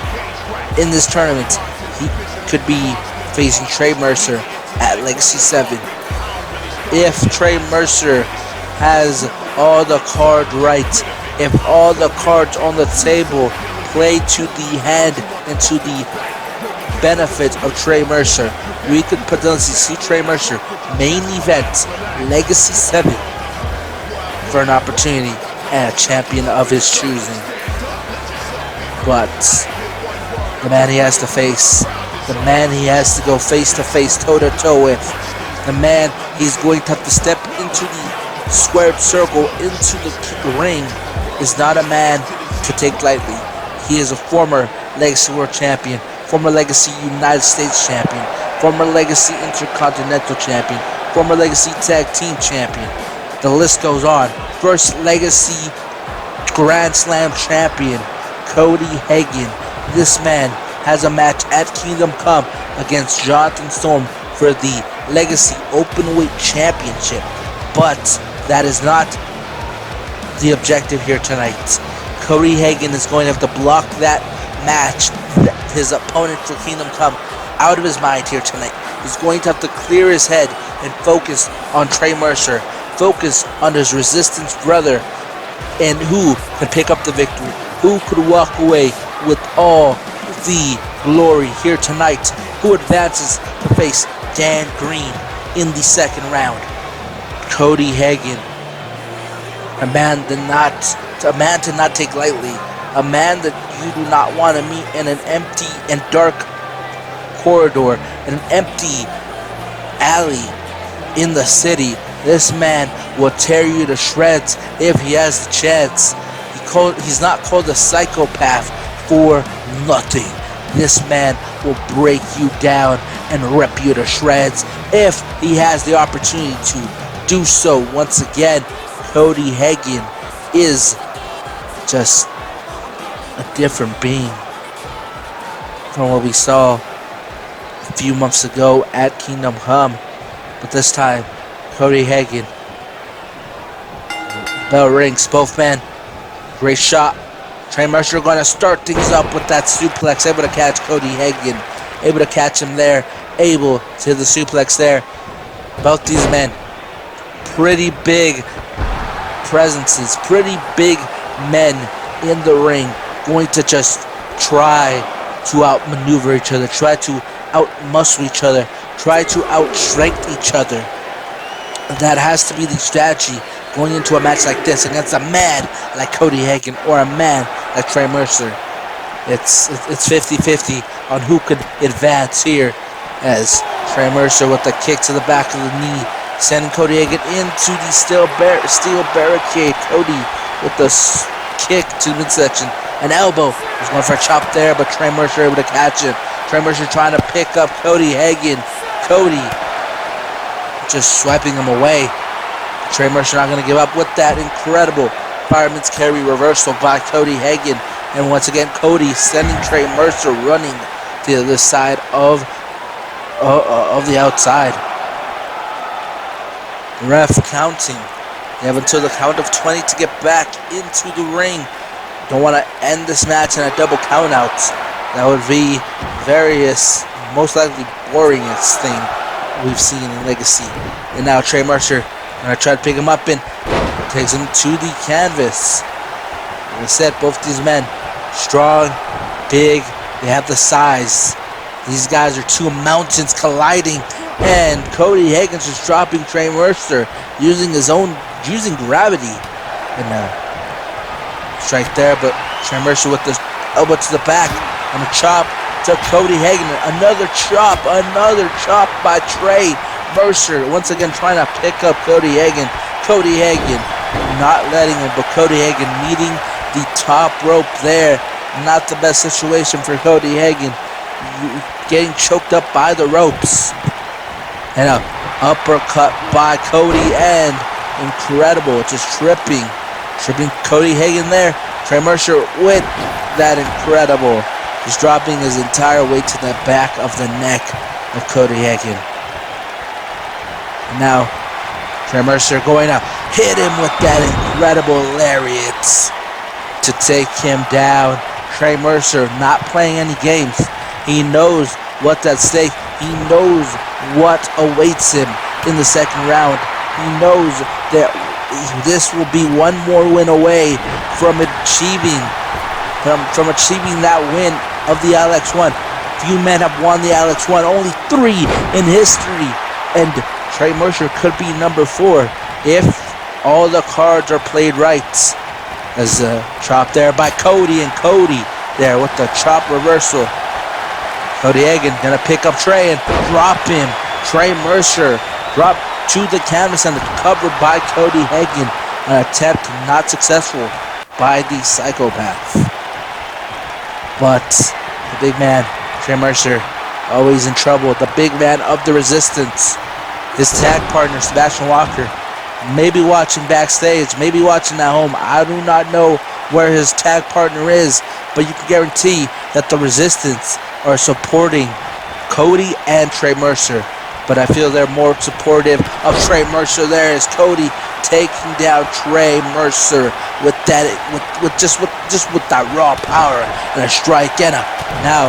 in this tournament, he could be facing Trey Mercer at Legacy 7. If Trey Mercer has all the cards right, if all the cards on the table play to the hand and to the benefit of Trey Mercer, we could potentially see Trey Mercer main event Legacy 7 for an opportunity and a champion of his choosing. But the man he has to face, the man he has to go face to face, toe to toe with, the man he's going to have to step into the squared circle, into the ring, is not a man to take lightly. He is a former Legacy World Champion, former Legacy United States Champion, former Legacy Intercontinental Champion, former Legacy Tag Team Champion. The list goes on. First Legacy Grand Slam Champion, Cody Hagan. This man has a match at Kingdom Come against Jonathan Storm for the Legacy Openweight Championship. But that is not the objective here tonight. Cody Hagan is going to have to block that match, his opponent for Kingdom Come, out of his mind here tonight. He's going to have to clear his head and focus on Trey Mercer, focus on his Resistance brother, and who can pick up the victory, who could walk away with all the glory here tonight, who advances to face Dan Green in the second round. Cody Hagan, a man to not take lightly, a man that you do not want to meet in an empty and dark corridor, in an empty alley in the city. This man will tear you to shreds if he has the chance. He's not called a psychopath for nothing. This man will break you down and rip you to shreds if he has the opportunity to do so. Once again, Cody Hagan is just a different being from what we saw a few months ago at Kingdom Come. But this time, Cody Hagan, bell rings, both men, great shot. Trey Mercer going to start things up with that suplex, able to catch Cody Hagan, able to catch him there, able to hit the suplex there. Both these men, pretty big presences, pretty big men in the ring, going to just try to outmaneuver each other, try to outmuscle each other, try to outstrength each other. That has to be the strategy going into a match like this against a man like Cody Hagan or a man like Trey Mercer. It's 50-50 on who could advance here, as Trey Mercer with the kick to the back of the knee, sending Cody Hagan into the steel barricade. Cody with the kick to midsection. An elbow. He's going for a chop there, but Trey Mercer able to catch him. Trey Mercer trying to pick up Cody Hagan. Cody just swiping him away. Trey Mercer not going to give up with that incredible fireman's carry reversal by Cody Hagan. And once again, Cody sending Trey Mercer running to the other side of the outside. Ref counting. They have until the count of 20 to get back into the ring. Don't want to end this match in a double count out. That would be most likely boringest thing we've seen in Legacy. And now Trey Mercer gonna try to pick him up and takes him to the canvas. Like I said, both these men, strong, big, they have the size. These guys are two mountains colliding, and Cody Hagan's just dropping Trey Mercer using gravity. And strike there, but Trey Mercer with the elbow to the back and a chop to Cody Hagan. Another chop by Trey Mercer once again trying to pick up Cody Hagan. Cody Hagan not letting him, but Cody Hagan meeting the top rope there. Not the best situation for Cody Hagan. Getting choked up by the ropes. And a uppercut by Cody, and incredible, just tripping Cody Hagan there. Trey Mercer with that incredible, just dropping his entire weight to the back of the neck of Cody Hagan. And now Trey Mercer going to hit him with that incredible lariat to take him down. Trey Mercer not playing any games. He knows what's at stake. He knows what awaits him in the second round. He knows that this will be one more win away from achieving that win of the LX1. Few men have won the LX1, only 3 in history, and Trey Mercer could be number 4 if all the cards are played right. As a chop there by Cody, and Cody there with the chop reversal. Cody Hagan gonna pick up Trey and drop him. Trey Mercer dropped to the canvas and covered by Cody Hagan. An attempt not successful by the psychopath. But the big man, Trey Mercer, always in trouble. The big man of the Resistance. His tag partner, Sebastian Walker, maybe watching backstage, maybe watching at home. I do not know where his tag partner is, but you can guarantee that the Resistance are supporting Cody and Trey Mercer. But I feel they're more supportive of Trey Mercer. There is Cody taking down Trey Mercer with that, with that raw power and a strike, and now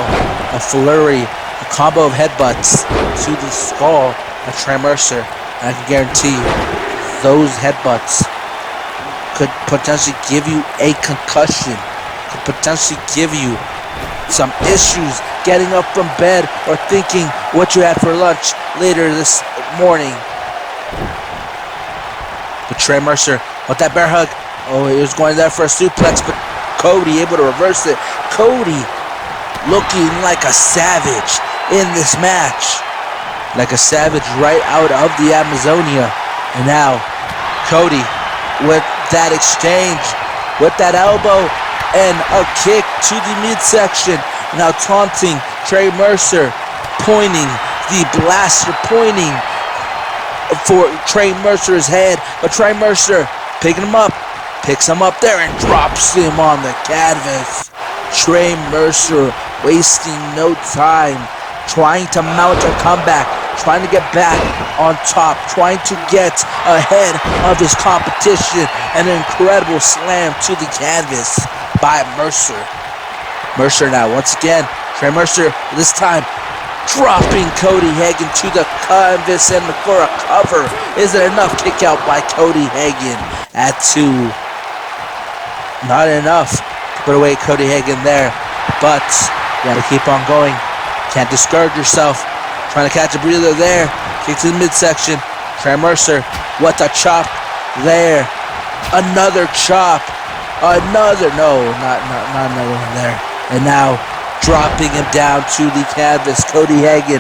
a flurry, a combo of headbutts to the skull of Trey Mercer. And I can guarantee you, those headbutts could potentially give you a concussion, could potentially give you some issues getting up from bed or thinking what you had for lunch later this morning. But Trey Mercer with that bear hug. Oh, he was going there for a suplex, but Cody able to reverse it. Cody looking like a savage in this match. Like a savage right out of the Amazonia. And now Cody with that exchange, with that elbow and a kick to the midsection. Now taunting Trey Mercer, pointing the blaster, pointing for Trey Mercer's head. But Trey Mercer picking him up, picks him up there and drops him on the canvas. Trey Mercer wasting no time, trying to mount a comeback, trying to get back on top, trying to get ahead of his competition. An incredible slam to the canvas by Mercer. Mercer now, once again, Trey Mercer, this time dropping Cody Hagan to the canvas and for a cover. Is it enough? Kick out by Cody Hagan at 2. Not enough to put away Cody Hagan there, but you gotta keep on going. Can't discourage yourself. Trying to catch a breather there. Kick to the midsection. Trey Mercer, what a chop there. Another chop. Another, no, not another one there. And now dropping him down to the canvas. Cody Hagan,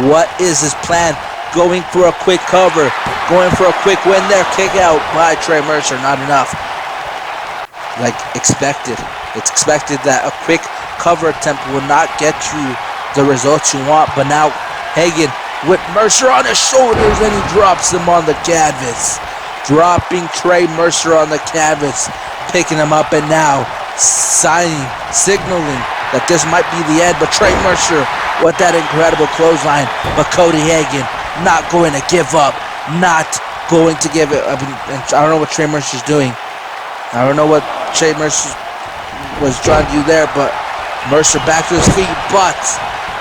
what is his plan? Going for a quick cover, going for a quick win there. Kick out by Trey Mercer, not enough. Like expected. It's expected that a quick cover attempt will not get you the results you want, but now Hagan with Mercer on his shoulders and he drops him on the canvas. Dropping Trey Mercer on the canvas, picking him up, and now signaling that this might be the end. But Trey Mercer with that incredible clothesline, but Cody Hagan not going to give up, not going to give it. I don't know what Trey Mercer's doing. I don't know what Trey Mercer was trying to do there, but Mercer back to his feet, but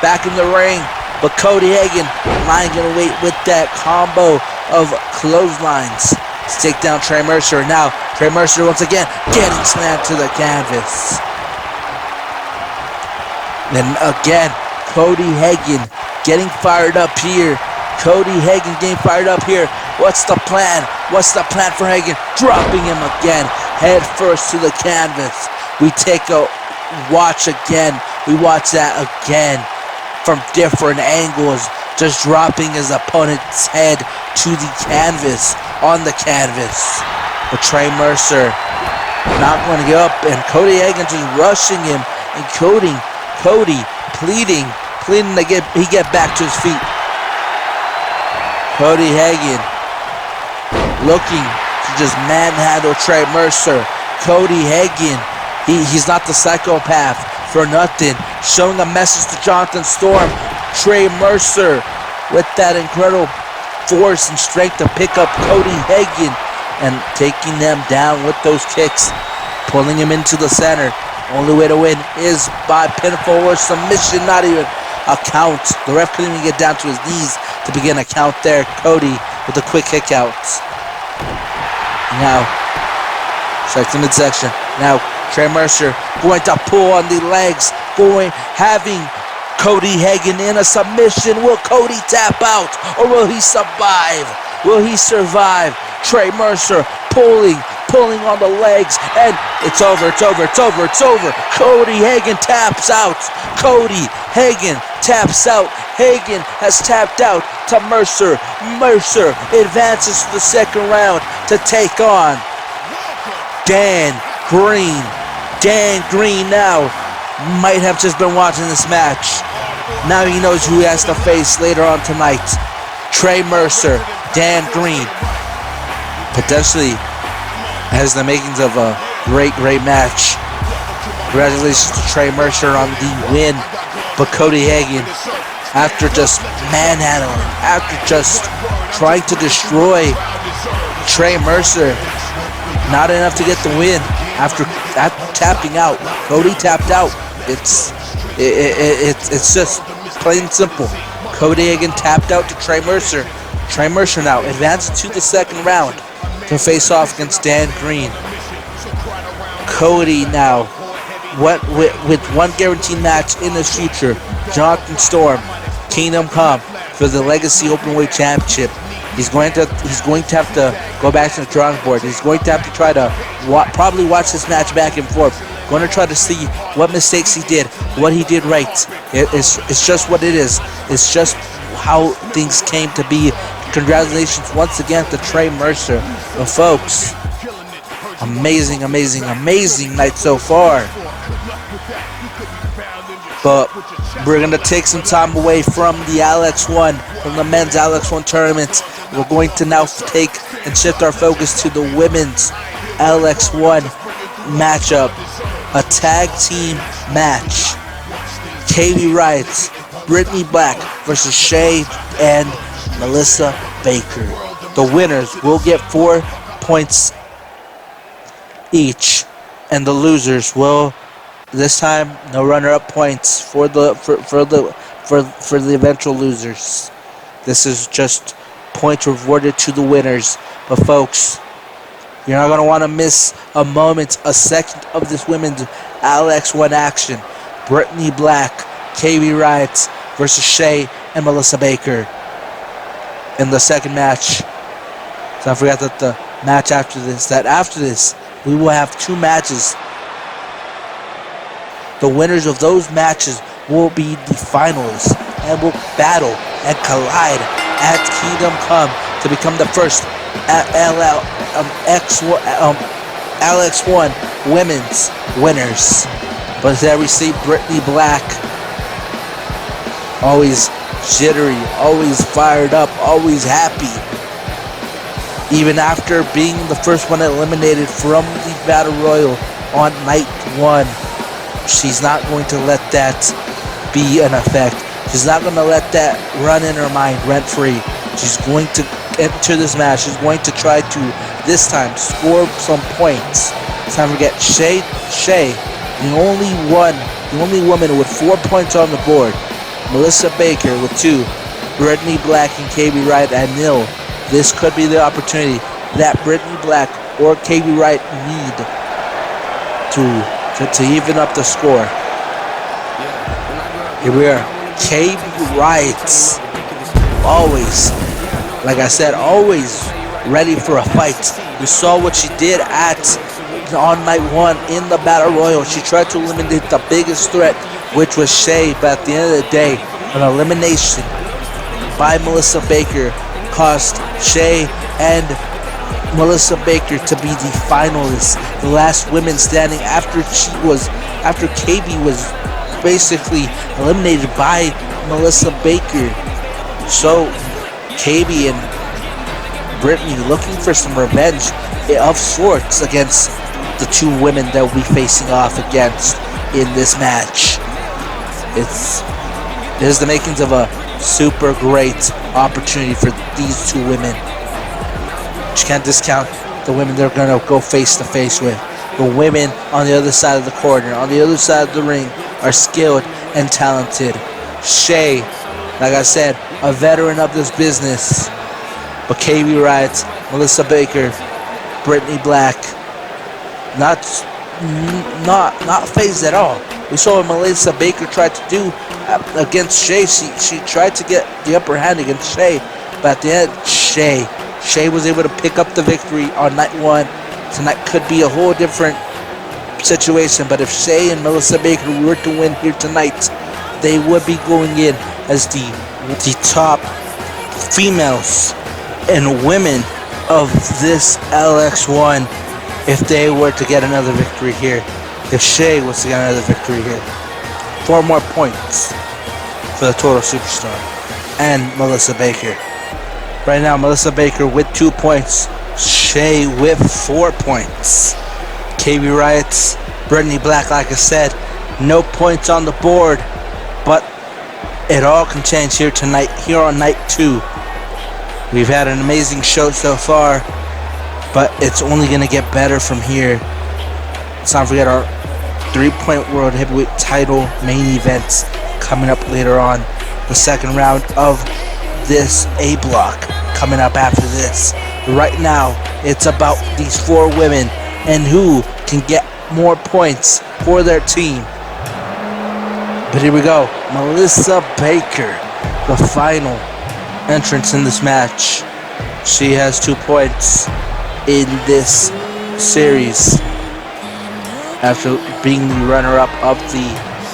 back in the ring. But Cody Hagan lying in wait with that combo of clotheslines to take down Trey Mercer. Now Trey Mercer once again getting slammed to the canvas. Then again, Cody Hagan getting fired up here. Cody Hagan getting fired up here. What's the plan? What's the plan for Hagan? Dropping him again, head first to the canvas. We take a watch again. We watch that again from different angles. just dropping his opponent's head to the canvas, on the canvas. But Trey Mercer not going to give up, and Cody Hagen just rushing him, and Cody pleading to get back to his feet. Cody Hagen looking to just manhandle Trey Mercer. Cody Hagen, he's not the psychopath for nothing, showing a message to Jonathan Storm. Trey Mercer with that incredible force and strength to pick up Cody Hagen and taking them down with those kicks, pulling him into the center. Only way to win is by pinfall or submission, not even a count. The ref couldn't even get down to his knees to begin a count there. Cody with a quick kick out. Now, strikes the midsection. Now, Trey Mercer going to pull on the legs, having Cody Hagen in a submission. Will Cody tap out, or will he survive? Will he survive? Trey Mercer pulling on the legs, and it's over. Cody Hagen taps out. Cody Hagen taps out. Hagen has tapped out to Mercer. Mercer advances to the second round to take on Dan Green. Dan Green now might have just been watching this match. Now he knows who he has to face later on tonight. Trey Mercer, Dan Green. Potentially has the makings of a great match. Congratulations to Trey Mercer on the win. But Cody Hagen, after just manhandling, after just trying to destroy Trey Mercer, not enough to get the win. After tapping out, Cody tapped out. It's just plain and simple. Cody Hagen tapped out to Trey Mercer. Trey Mercer now advances to the second round to face off against Dan Green. Cody now, with one guaranteed match in his future, Jonathan Storm, Kingdom Come for the Legacy Openweight Championship. He's going to have to go back to the drawing board. He's going to have to try to probably watch this match back and forth. Going to try to see what mistakes he did, what he did right. It's just what it is. It's just how things came to be. Congratulations once again to Trey Mercer. Well, folks, amazing night so far. But we're going to take some time away from the LX1, from the men's LX1 tournament. We're going to now take and shift our focus to the women's LX1 matchup. A tag team match. Katie Wright, Brittany Black versus Shay and Melissa Baker. The winners will get 4 points each, and the losers will, this time, no runner-up points for the eventual losers. This is just points rewarded to the winners. But folks, you're not going to want to miss a moment, a second of this women's LX1 action. Brittany Black, Katie Wright versus Shay and Melissa Baker in the second match. So I forgot that the match after this, we will have 2 matches. The winners of those matches will be the finalists and will battle and collide at Kingdom Come to become the first LX1 women's winners. But there we see Brittany Black, always jittery, always fired up, always happy. Even after being the first one eliminated from the Battle Royal on night 1, she's not going to let that be an effect. She's not going to let that run in her mind rent-free. She's going to enter this match. She's going to try to, this time, score some points. It's time to get Shay, the only woman with 4 points on the board. Melissa Baker with 2. Brittany Black and Katie Wright at 0. This could be the opportunity that Brittany Black or Katie Wright need to even up the score. Here we are. Katie Wright, always, like I said, always ready for a fight. We saw what she did on night 1 in the Battle Royal. She tried to eliminate the biggest threat, which was Shay, but at the end of the day, an elimination by Melissa Baker caused Shay and Melissa Baker to be the finalists, the last women standing after KB was basically eliminated by Melissa Baker. So KB and Brittany looking for some revenge of sorts against the two women that we'll be facing off against in this match. There's the makings of a super great opportunity for these two women. You can't discount the women they're going to go face to face with. The women on the other side of the corner, on the other side of the ring, are skilled and talented. Shay, like I said, a veteran of this business. But KB Riot, Melissa Baker, Brittany Black, not phased at all. We saw what Melissa Baker tried to do against Shay. She tried to get the upper hand against Shay, but at the end, Shay was able to pick up the victory on night one. Tonight could be a whole different situation, but if Shay and Melissa Baker were to win here tonight, they would be going in as the top females and women of this LX1 if they were to get another victory here. If Shay was to get another victory here. 4 more points for the total superstar and Melissa Baker. Right now, Melissa Baker with 2 points, Shay with 4 points. KB Riot's Brittany Black, like I said, no points on the board, but it all can change here tonight, here on night 2. We've had an amazing show so far, but it's only going to get better from here. Let's not forget our 3-point World Heavyweight title main events coming up later on. The second round of this A block coming up after this. Right now, it's about these 4 women and who can get more points for their team. But here we go. Melissa Baker, the final entrance in this match. She has 2 points in this series after being the runner-up of the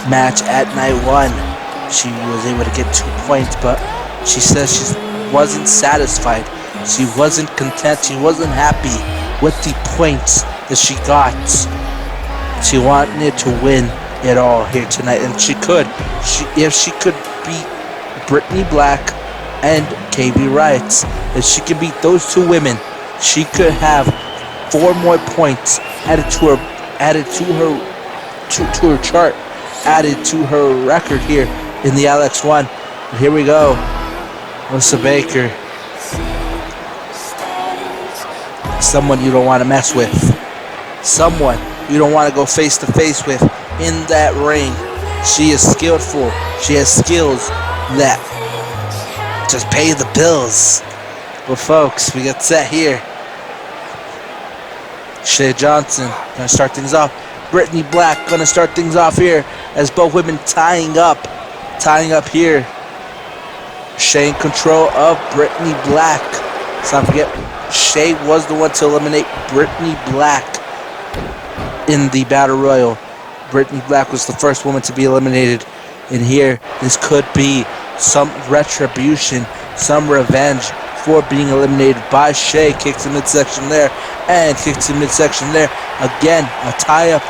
match at night 1. She was able to get 2 points, but she says she wasn't satisfied. She wasn't content. She wasn't happy with the points that she got. She wanted to win it all here tonight, and she could. If she could beat Brittany Black and KB Riot, if she could beat those 2 women, she could have 4 more points added to her chart, added to her record here in the LX1. But here we go, Melissa Baker, someone you don't want to mess with, someone you don't want to go face to face with in that ring. She is skillful. She has skills that just pay the bills. Well, folks, we got set here. Shay Johnson gonna start things off. Brittany Black gonna start things off here as both women tying up here. Shay in control of Brittany Black. Let's not forget, Shay was the one to eliminate Brittany Black in the Battle Royal. Brittany Black was the first woman to be eliminated. And here, this could be some retribution, some revenge for being eliminated by Shay. Kicks in midsection there, and kicks in midsection there. Again, a tie-up.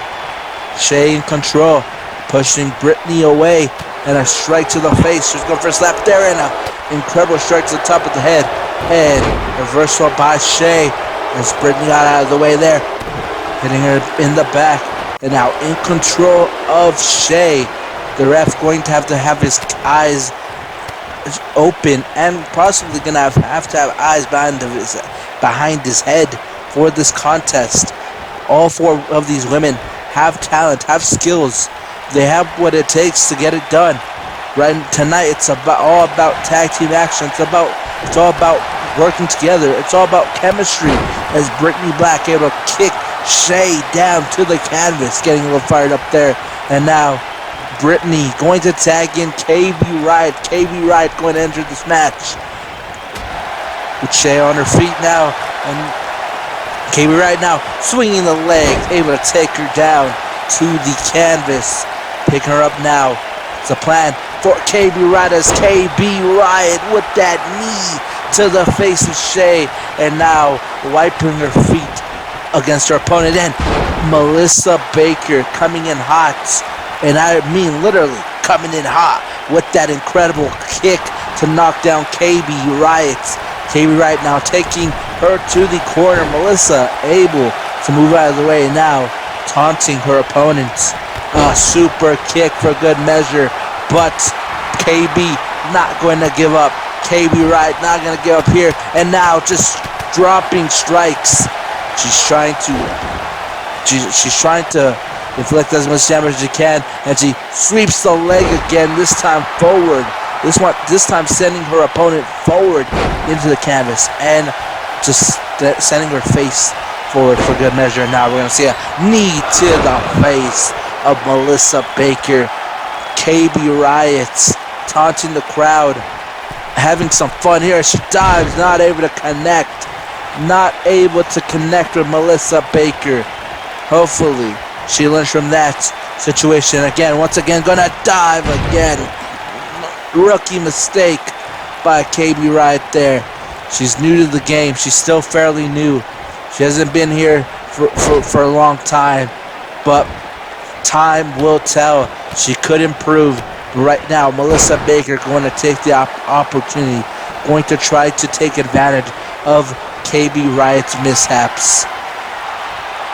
Shay in control, pushing Brittany away, and a strike to the face. She's going for a slap there, and an incredible strike to the top of the head. And reversal by Shay as Brittany got out of the way there, hitting her in the back. And now in control of Shay. The ref going to have his eyes open and possibly going to have eyes behind his head for this contest. All 4 of these women have talent, have skills. They have what it takes to get it done. Right tonight, it's all about tag team action. It's all about working together. It's all about chemistry. As Brittany Black able to kick Shay down to the canvas, getting a little fired up there. And now Brittany going to tag in KB Riot. KB Riot going to enter this match. With Shay on her feet now. And KB Riot now swinging the leg. Able to take her down to the canvas. Picking her up now. It's a plan. for KB Riot as KB Riot with that knee to the face of Shay, and now wiping her feet against her opponent. And Melissa Baker coming in hot, and I mean literally coming in hot with that incredible kick to knock down KB Riot. KB Riot now taking her to the corner. Melissa able to move out of the way, now taunting her opponent. A super kick for good measure, but KB not going to give up. KB Riot not going to give up here, and now just dropping strikes. She's trying to inflict as much damage as she can, and she sweeps the leg again, this time forward. This time sending her opponent forward into the canvas, and just sending her face forward for good measure. Now we're going to see a knee to the face of Melissa Baker. KB Riot taunting the crowd, having some fun here. She dives, not able to connect. Not able to connect with Melissa Baker. Hopefully she learns from that situation. Again, once again, gonna dive again. Rookie mistake by KB Riot there. She's new to the game. She's still fairly new. She hasn't been here for a long time, but time will tell. She could improve. Right now, Melissa Baker going to take the opportunity, going to try to take advantage of KB Riot's mishaps.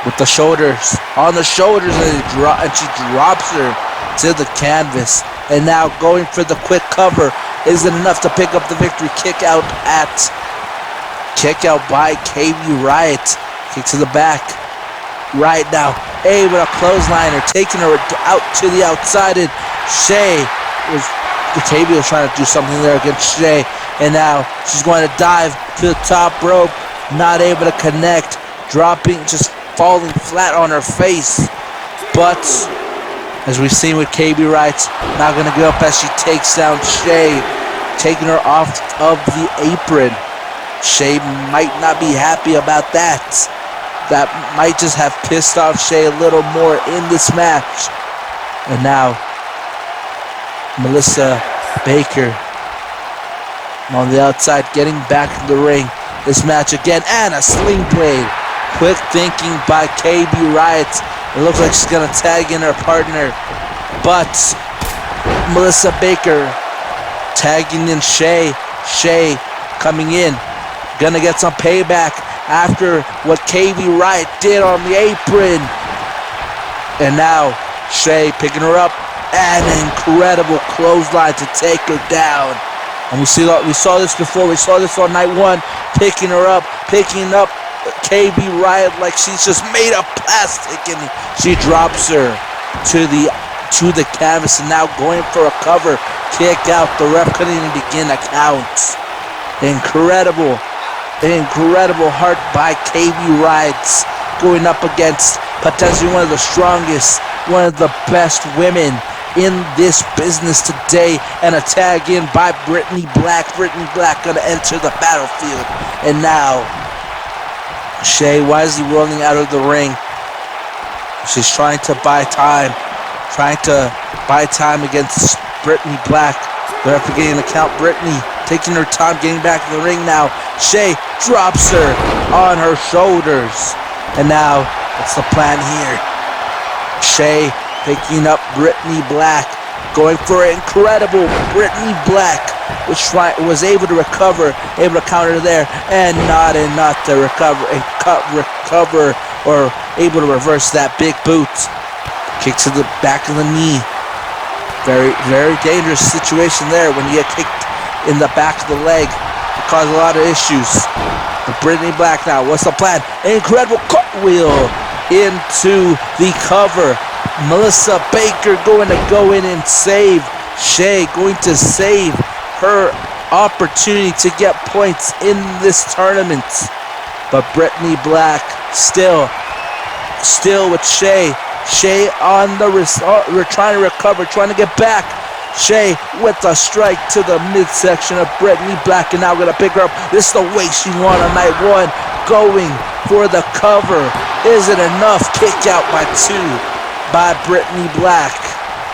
With the shoulders, on the shoulders, and she drops her to the canvas. And now going for the quick cover isn't enough to pick up the victory. Kick out by KB Riot. Kick to the back. Right now, able to clothesline her, taking her out to the outside. And KB was trying to do something there against Shay, and now she's going to dive to the top rope, not able to connect, dropping, just falling flat on her face. But as we've seen with KB Riot, not going to give up as she takes down Shay, taking her off of the apron. Shay might not be happy about that. That might just have pissed off Shay a little more in this match. And now Melissa Baker on the outside, getting back in the ring. This match again, and a sling blade. Quick thinking by KB Riot. It looks like she's gonna tag in her partner, but Melissa Baker tagging in Shay. Shay coming in, gonna get some payback after what KB Riot did on the apron. And now Shay picking her up, and an incredible clothesline to take her down. And we saw this before. We saw this on night one, picking up KB Riot like she's just made of plastic, and she drops her to the canvas, and now going for a cover kick out. The ref couldn't even begin to count. Incredible heart by KB Riot, going up against potentially one of the strongest, one of the best women in this business today, and a tag in by Brittany Black. Brittany Black gonna enter the battlefield, and now Shay wisely rolling out of the ring. She's trying to buy time against Brittany Black. They're forgetting to count. Brittany taking her time getting back in the ring now. Shay drops her on her shoulders. And now, what's the plan here? Shay picking up Brittany Black, going for an incredible Brittany Black, which was able to recover, able to counter there, and not enough to recover or able to reverse that big boot. Kick to the back of the knee. Very, very dangerous situation there when you get kicked in the back of the leg. It causes a lot of issues. But Brittany Black now, what's the plan? An incredible cartwheel into the cover. Melissa Baker going to go in and save Shay, going to save her opportunity to get points in this tournament. But Brittany Black still with Shay. Shay on the we're trying to recover, trying to get back. Shay with a strike to the midsection of Brittany Black, and now we're gonna pick her up. This is the way she won on night one, going for the cover. Is it enough? Kick out by two by Brittany Black.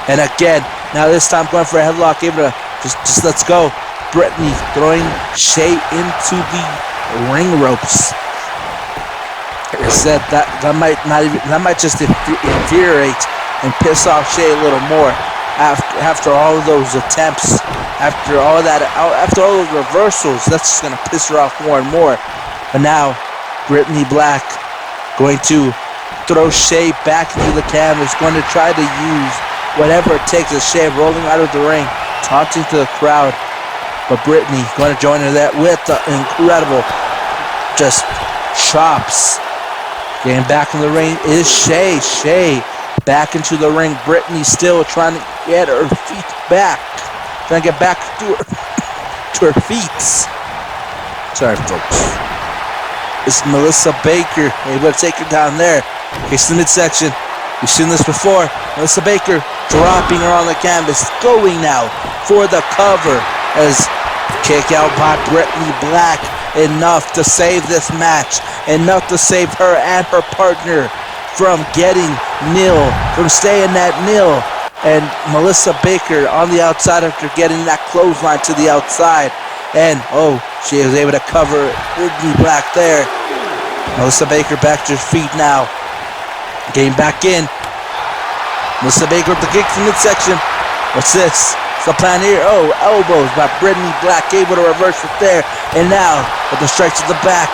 And again, Now this time going for a headlock, able to just let's go. Brittany throwing Shay into the ring ropes. Like I said, that might just infuriate and piss off Shay a little more after all of those attempts, after all those reversals. That's just gonna piss her off more and more. But now, Brittany Black going to throw Shay back into the canvas, going to try to use whatever it takes as Shay rolling out of the ring, taunting to the crowd. But Brittany going to join her there with the incredible just chops. Getting back in the ring is Shay. Shay back into the ring. Brittany still trying to get her feet back. Trying to get back to her feet. Sorry, folks. It's Melissa Baker. Able to take her down there. It's the midsection. We've seen this before. Melissa Baker dropping her on the canvas. Going now for the cover as kick out by Brittany Black. Enough to save this match. Enough to save her and her partner from getting nil, from staying at nil. And Melissa Baker on the outside after getting that clothesline to the outside. And, she was able to cover Brittany Black there. Melissa Baker back to her feet now. Getting back in. Melissa Baker with the kick from midsection. What's this? What's the plan here? Elbows by Brittany Black, able to reverse it there. And now, with the strikes to the back.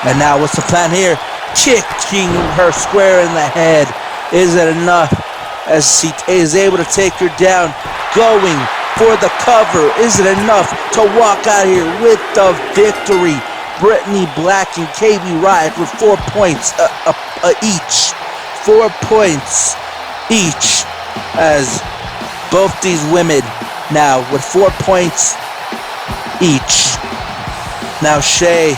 And now, what's the plan here? Kicking her square in the head. Is it enough? As she is able to take her down. Going for the cover. Is it enough to walk out here with the victory? Brittany Black and KB Riot with 4 points each. 4 points each. As both these women now with 4 points each. Now Shay,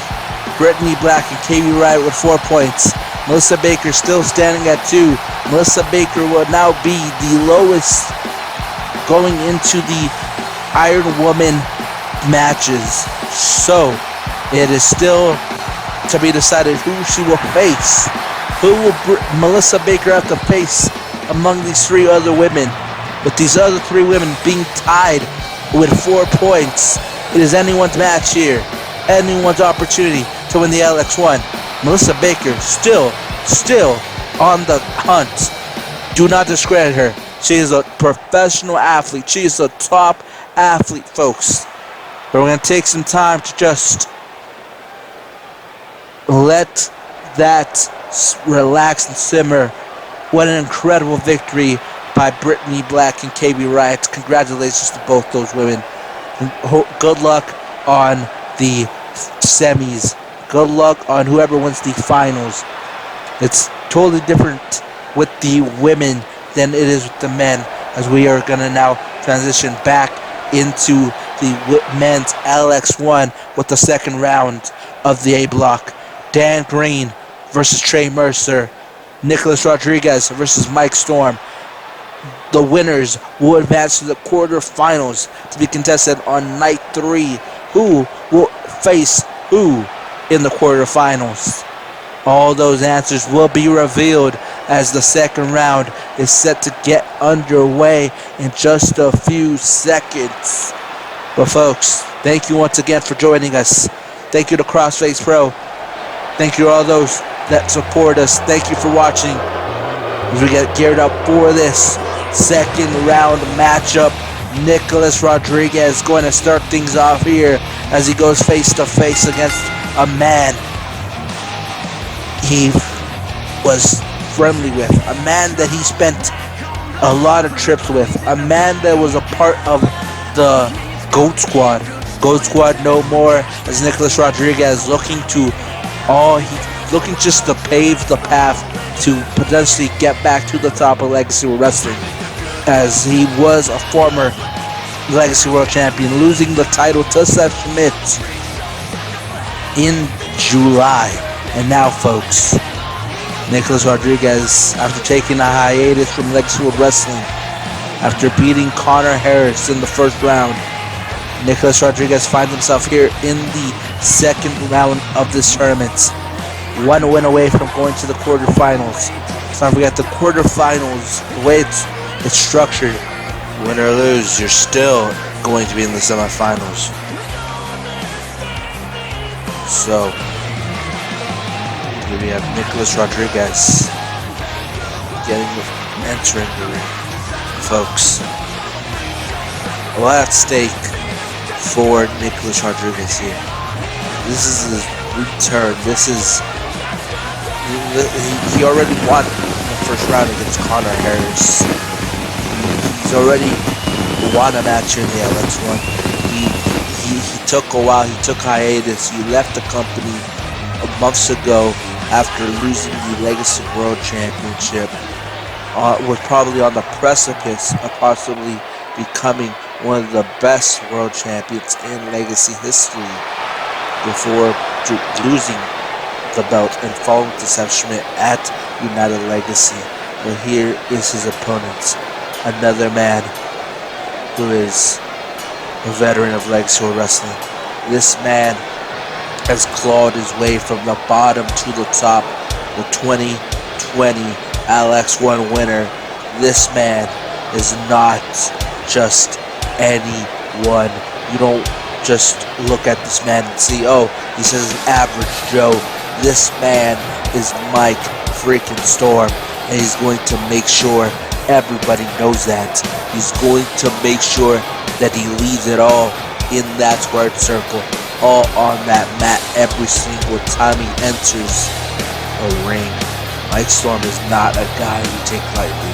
Brittany Black, and KB Riot with 4 points. Melissa Baker still standing at 2. Melissa Baker will now be the lowest going into the Iron Woman matches. So it is still to be decided who she will face. Who will Melissa Baker have to face among these 3 other women? With these other 3 women being tied with 4 points, it is anyone's match here. Anyone's opportunity to win the LX1. Melissa Baker still on the hunt. Do not discredit her. She is a professional athlete. She is a top athlete, folks. But we're going to take some time to just let that relax and simmer. What an incredible victory by Brittany Black and KB Riot. Congratulations to both those women. Good luck on the semis. Good luck on whoever wins the finals. It's totally different with the women than it is with the men, as we are going to now transition back into the men's LX1 with the second round of the A block. Dan Green versus Trey Mercer. Nicholas Rodriguez versus Mike Storm. The winners will advance to the quarterfinals to be contested on night 3. Who will face who in the quarterfinals? All those answers will be revealed as the second round is set to get underway in just a few seconds. But folks, thank you once again for joining us. Thank you to Crossface Pro. Thank you to all those that support us. Thank you for watching as we get geared up for this second round matchup. Nicholas Rodriguez going to start things off here as he goes face to face against a man he was friendly with, a man that he spent a lot of trips with, a man that was a part of the GOAT Squad. GOAT Squad no more, as Nicholas Rodriguez looking just to pave the path to potentially get back to the top of Legacy Wrestling, as he was a former Legacy World Champion, losing the title to Seth Schmidt in July. And now, folks, Nicholas Rodriguez, after taking a hiatus from Legacy World Wrestling, after beating Connor Harris in the first round, Nicholas Rodriguez finds himself here in the second round of this tournament. 1 win away from going to the quarterfinals. So don't forget the quarterfinals, the way it's structured. Win or lose, you're still going to be in the semifinals. So, here we have Nicholas Rodriguez entering the ring. Folks, a lot at stake for Nicholas Rodriguez here. This is his return. He already won the first round against Conor Harris. He's already won a match in the LX1. He took a while. He took hiatus. He left the company months ago after losing the Legacy World Championship. Was probably on the precipice of possibly becoming one of the best world champions in Legacy history before losing the belt and falling to Seth Schmidt at United Legacy. But here is his opponent, another man who is a veteran of Legacy World Wrestling. This man has clawed his way from the bottom to the top, the 2020 LX1 winner. This man is not just anyone. You don't just look at this man and see, oh, he says an average Joe. This man is Mike freaking Storm, and he's going to make sure everybody knows that. He's going to make sure that he leaves it all in that squared circle, all on that mat every single time he enters a ring. Mike Storm is not a guy you take lightly.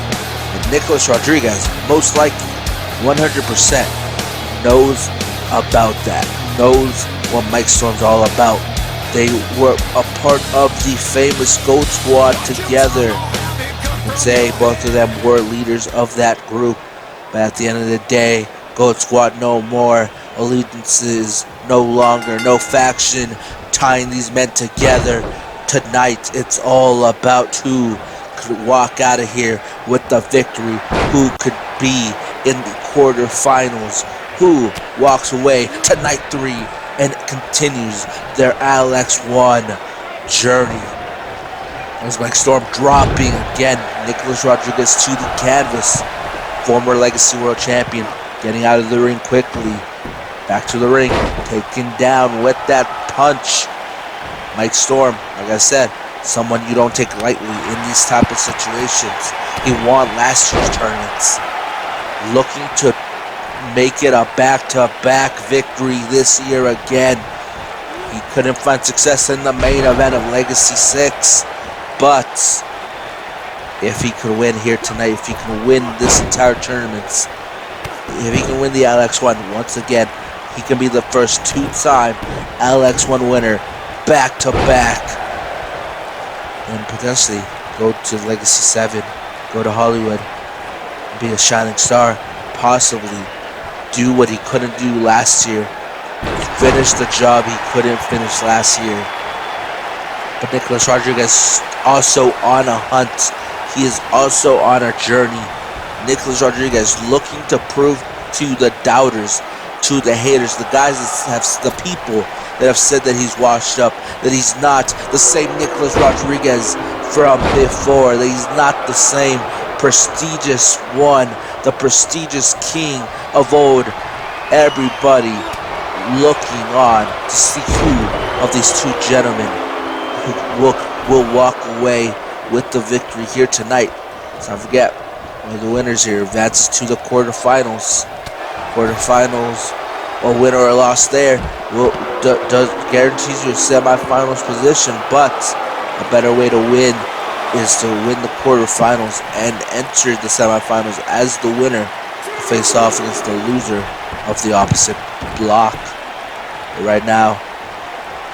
And Nicholas Rodriguez, most likely, 100%, knows about that, knows what Mike Storm's all about. They were a part of the famous GOAT Squad together. You can say both of them were leaders of that group. But at the end of the day, GOAT Squad no more. Allegiances no longer. No faction tying these men together. Tonight, it's all about who could walk out of here with the victory, who could be in the quarterfinals, who walks away to night 3 and continues their LX1 journey. As Mike Storm dropping again, Nicholas Rodriguez to the canvas, former Legacy World Champion, getting out of the ring quickly, back to the ring, taken down with that punch. Mike Storm, like I said, someone you don't take lightly in these type of situations. He won last year's tournaments, looking to make it a back-to-back victory this year again. He couldn't find success in the main event of Legacy 6, but if he could win here tonight, if he can win this entire tournament, if he can win the LX1 once again, he can be the first two-time LX1 winner back-to-back, and potentially go to Legacy 7, go to Hollywood, be a shining star, possibly do what he couldn't do last year, finish the job he couldn't finish last year. But Nicholas Rodriguez also on a hunt. He is also on a journey. Nicholas Rodriguez looking to prove to the doubters, to the haters, the guys that have, the people that have said that he's washed up, that he's not the same Nicholas Rodriguez from before, that he's not the same prestigious one, the prestigious king of old. Everybody looking on to see who of these two gentlemen who will walk away with the victory here tonight. So don't forget, one of the winners here advances to the quarterfinals. A win or a loss there does guarantees you a semifinals position, but a better way to win is to win the quarterfinals and enter the semifinals as the winner to face off against the loser of the opposite block. But right now,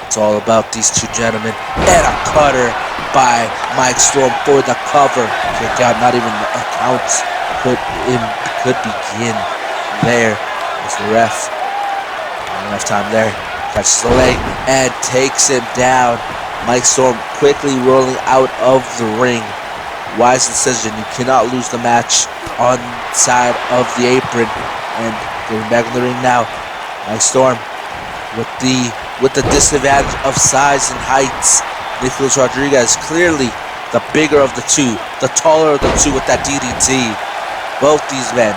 it's all about these two gentlemen, and a cutter by Mike Storm for the cover. Kick out, not even a count could begin there as the ref. Enough time there. Catches the leg and takes him down. Mike Storm quickly rolling out of the ring. Wise decision. You cannot lose the match on side of the apron. And getting back in the ring now. Mike Storm with the disadvantage of size and heights. Nicholas Rodriguez clearly the bigger of the two, the taller of the two with that DDT. Both these men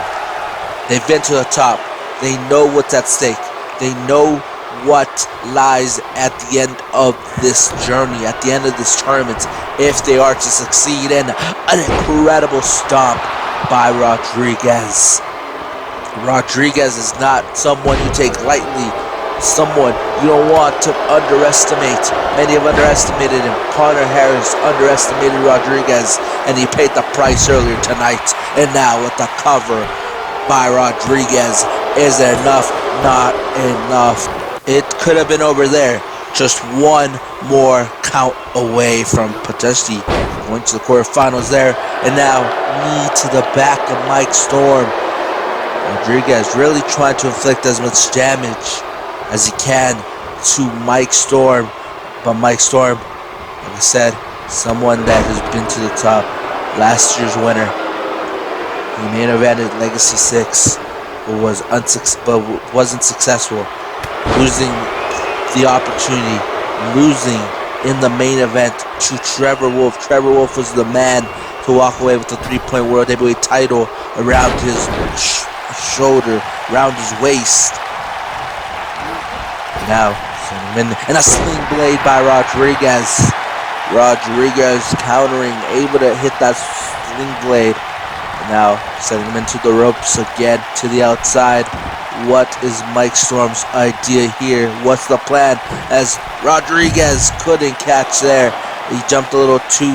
They've been to the top. They know what's at stake. They know what lies at the end of this journey, at the end of this tournament, if they are to succeed. And an incredible stomp by Rodriguez. Rodriguez is not someone you take lightly, someone you don't want to underestimate. Many have underestimated him. Connor Harris underestimated Rodriguez, and he paid the price earlier tonight. And now with the cover by Rodriguez, is it enough? Not enough. It could have been over there. Just one more count away from potentially going to the quarterfinals there. And now knee to the back of Mike Storm. Rodriguez really trying to inflict as much damage as he can to Mike Storm. But Mike Storm, like I said, someone that has been to the top. Last year's winner. He main evented Legacy 6, but wasn't successful. Losing the opportunity, losing in the main event to Trevor Wolf. Trevor Wolf was the man to walk away with the 3-point World Heavyweight title around his shoulder, around his waist. Now, and a sling blade by Rodriguez. Rodriguez countering, able to hit that sling blade. And now, setting him into the ropes again to the outside. What is Mike Storm's idea here? What's the plan? As Rodriguez couldn't catch there. He jumped a little too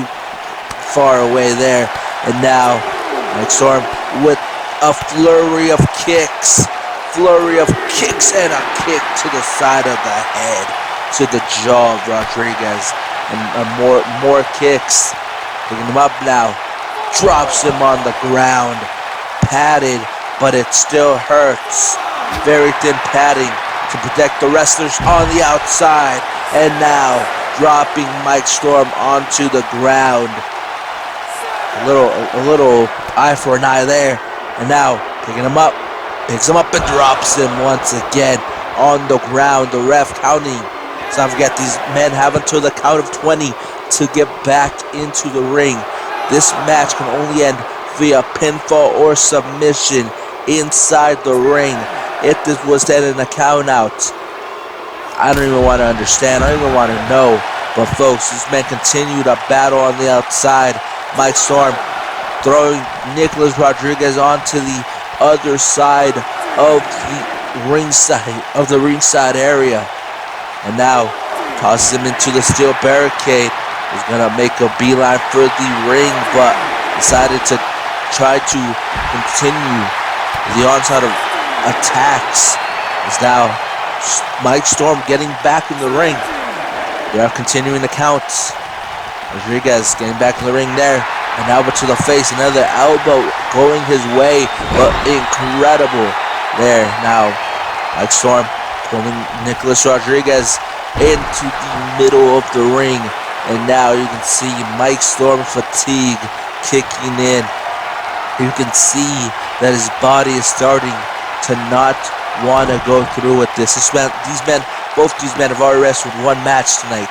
far away there. And now, Mike Storm with a flurry of kicks. And a kick to the side of the head, to the jaw of Rodriguez. And more kicks. Picking him up now. Drops him on the ground. Padded, but it still hurts. Very thin padding to protect the wrestlers on the outside. And now dropping Mike Storm onto the ground. A little eye for an eye there. And now picking him up. Picks him up and drops him once again on the ground. The ref counting. Let's not forget, these men have until the count of 20 to get back into the ring. This match can only end via pinfall or submission inside the ring. If this was to end in a count out, I don't even want to understand. I don't even want to know. But folks, these men continue to battle on the outside. Mike Storm throwing Nicholas Rodriguez onto the other side of the ringside area. And now tosses him into the steel barricade. He's gonna make a beeline for the ring, but decided to try to continue the onslaught of attacks. Is now Mike Storm getting back in the ring. They are continuing the counts. Rodriguez getting back in the ring there. An elbow to the face, another elbow going his way, but incredible there. Now, Mike Storm pulling Nicholas Rodriguez into the middle of the ring. And now you can see Mike Storm fatigue kicking in. You can see that his body is starting to not want to go through with this. Both these men have already wrestled one match tonight.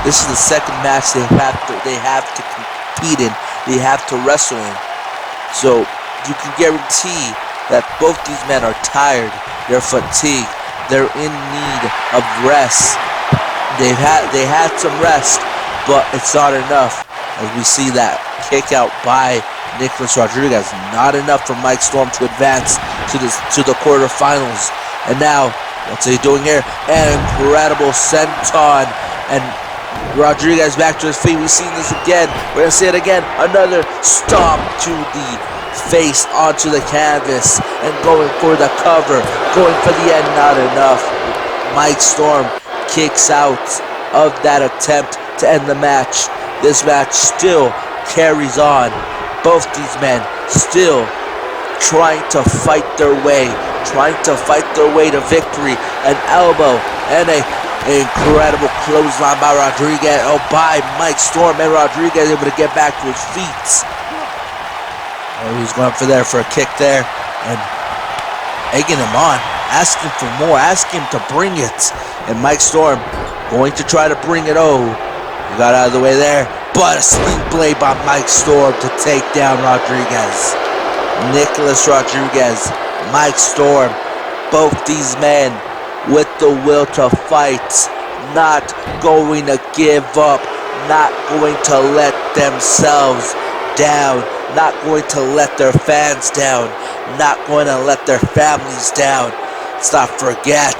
This is the second match they have to compete in. They have to wrestle in. So you can guarantee that both these men are tired. They're fatigued. They're in need of rest. They had some rest, but it's not enough. As we see that kick out by Nicholas Rodriguez, not enough for Mike Storm to advance to the quarterfinals. And now, what's he doing here? An incredible senton, and Rodriguez back to his feet. We've seen this again. We're going to see it again. Another stomp to the face onto the canvas and going for the cover. Going for the end. Not enough. Mike Storm kicks out of that attempt to end the match. This match still carries on. Both these men still trying to fight their way. To victory. An elbow and a incredible clothesline by Rodriguez. Oh, by Mike Storm, and Rodriguez able to get back to his feet. Oh, he's going for a kick there, and egging him on, asking for more, asking him to bring it. And Mike Storm going to try to bring it. Oh, he got out of the way there, but a sling blade by Mike Storm to take down Rodriguez. Nicholas Rodriguez Mike Storm. Both these men with the will to fight, not going to give up, not going to let themselves down, not going to let their fans down, not going to let their families down. Let's not forget,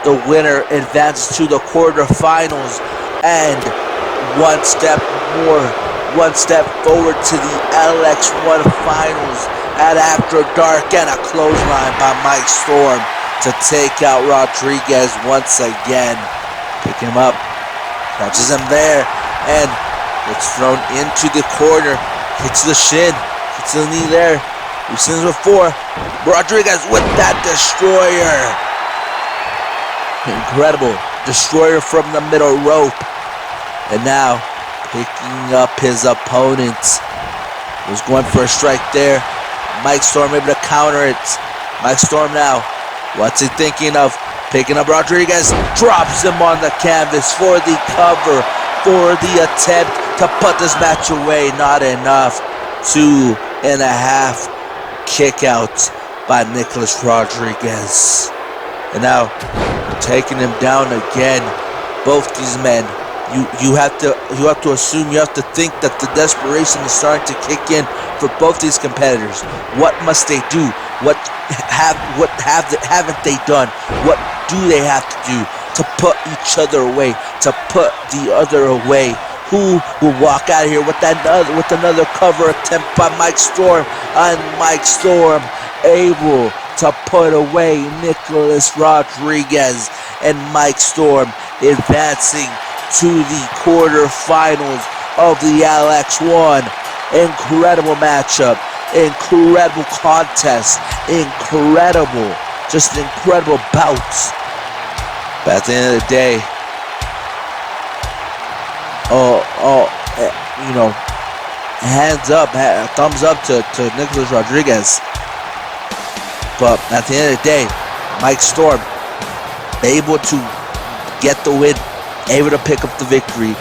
the winner advances to the quarterfinals and one step forward to the LX1 finals at After Dark, and a clothesline by Mike Storm to take out Rodriguez once again. Picking him up, catches him there, and gets thrown into the corner, hits the shin, hits the knee there. We've seen this before. Rodriguez with that destroyer. Incredible. Destroyer from the middle rope. And now, picking up his opponent. Was going for a strike there. Mike Storm able to counter it. Mike Storm now, what's he thinking of? Picking up Rodriguez, drops him on the canvas for the cover, for the attempt to put this match away. Not enough. 2.5 kick out by Nicholas Rodriguez. And now, taking him down again. Both these men. You have to assume, you have to think that the desperation is starting to kick in for both these competitors. What must they do? What haven't they done? What do they have to do to put each other away? To put the other away? Who will walk out of here with another cover attempt by Mike Storm? And Mike Storm able to put away Nicholas Rodriguez, and Mike Storm advancing to the quarterfinals of the LX1. Incredible matchup, incredible contest, just incredible bouts. But at the end of the day, hands up, thumbs up to Nicholas Rodriguez. But at the end of the day, Mike Storm able to get the win, able to pick up the victory,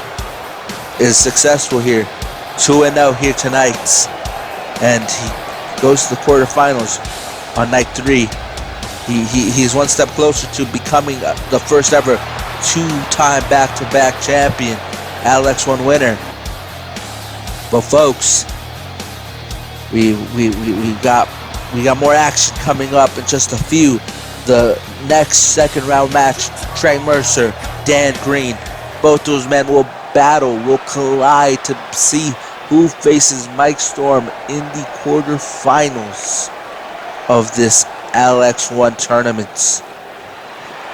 is successful here. 2-0 here tonight. And he goes to the quarterfinals on night 3. He's one step closer to becoming the first ever 2-time back-to-back champion, LX1 winner. But folks, we got more action coming up in just a few. The next second round match, Trey Mercer, Dan Green, both those men will battle, will collide to see who faces Mike Storm in the quarterfinals of this LX1 tournament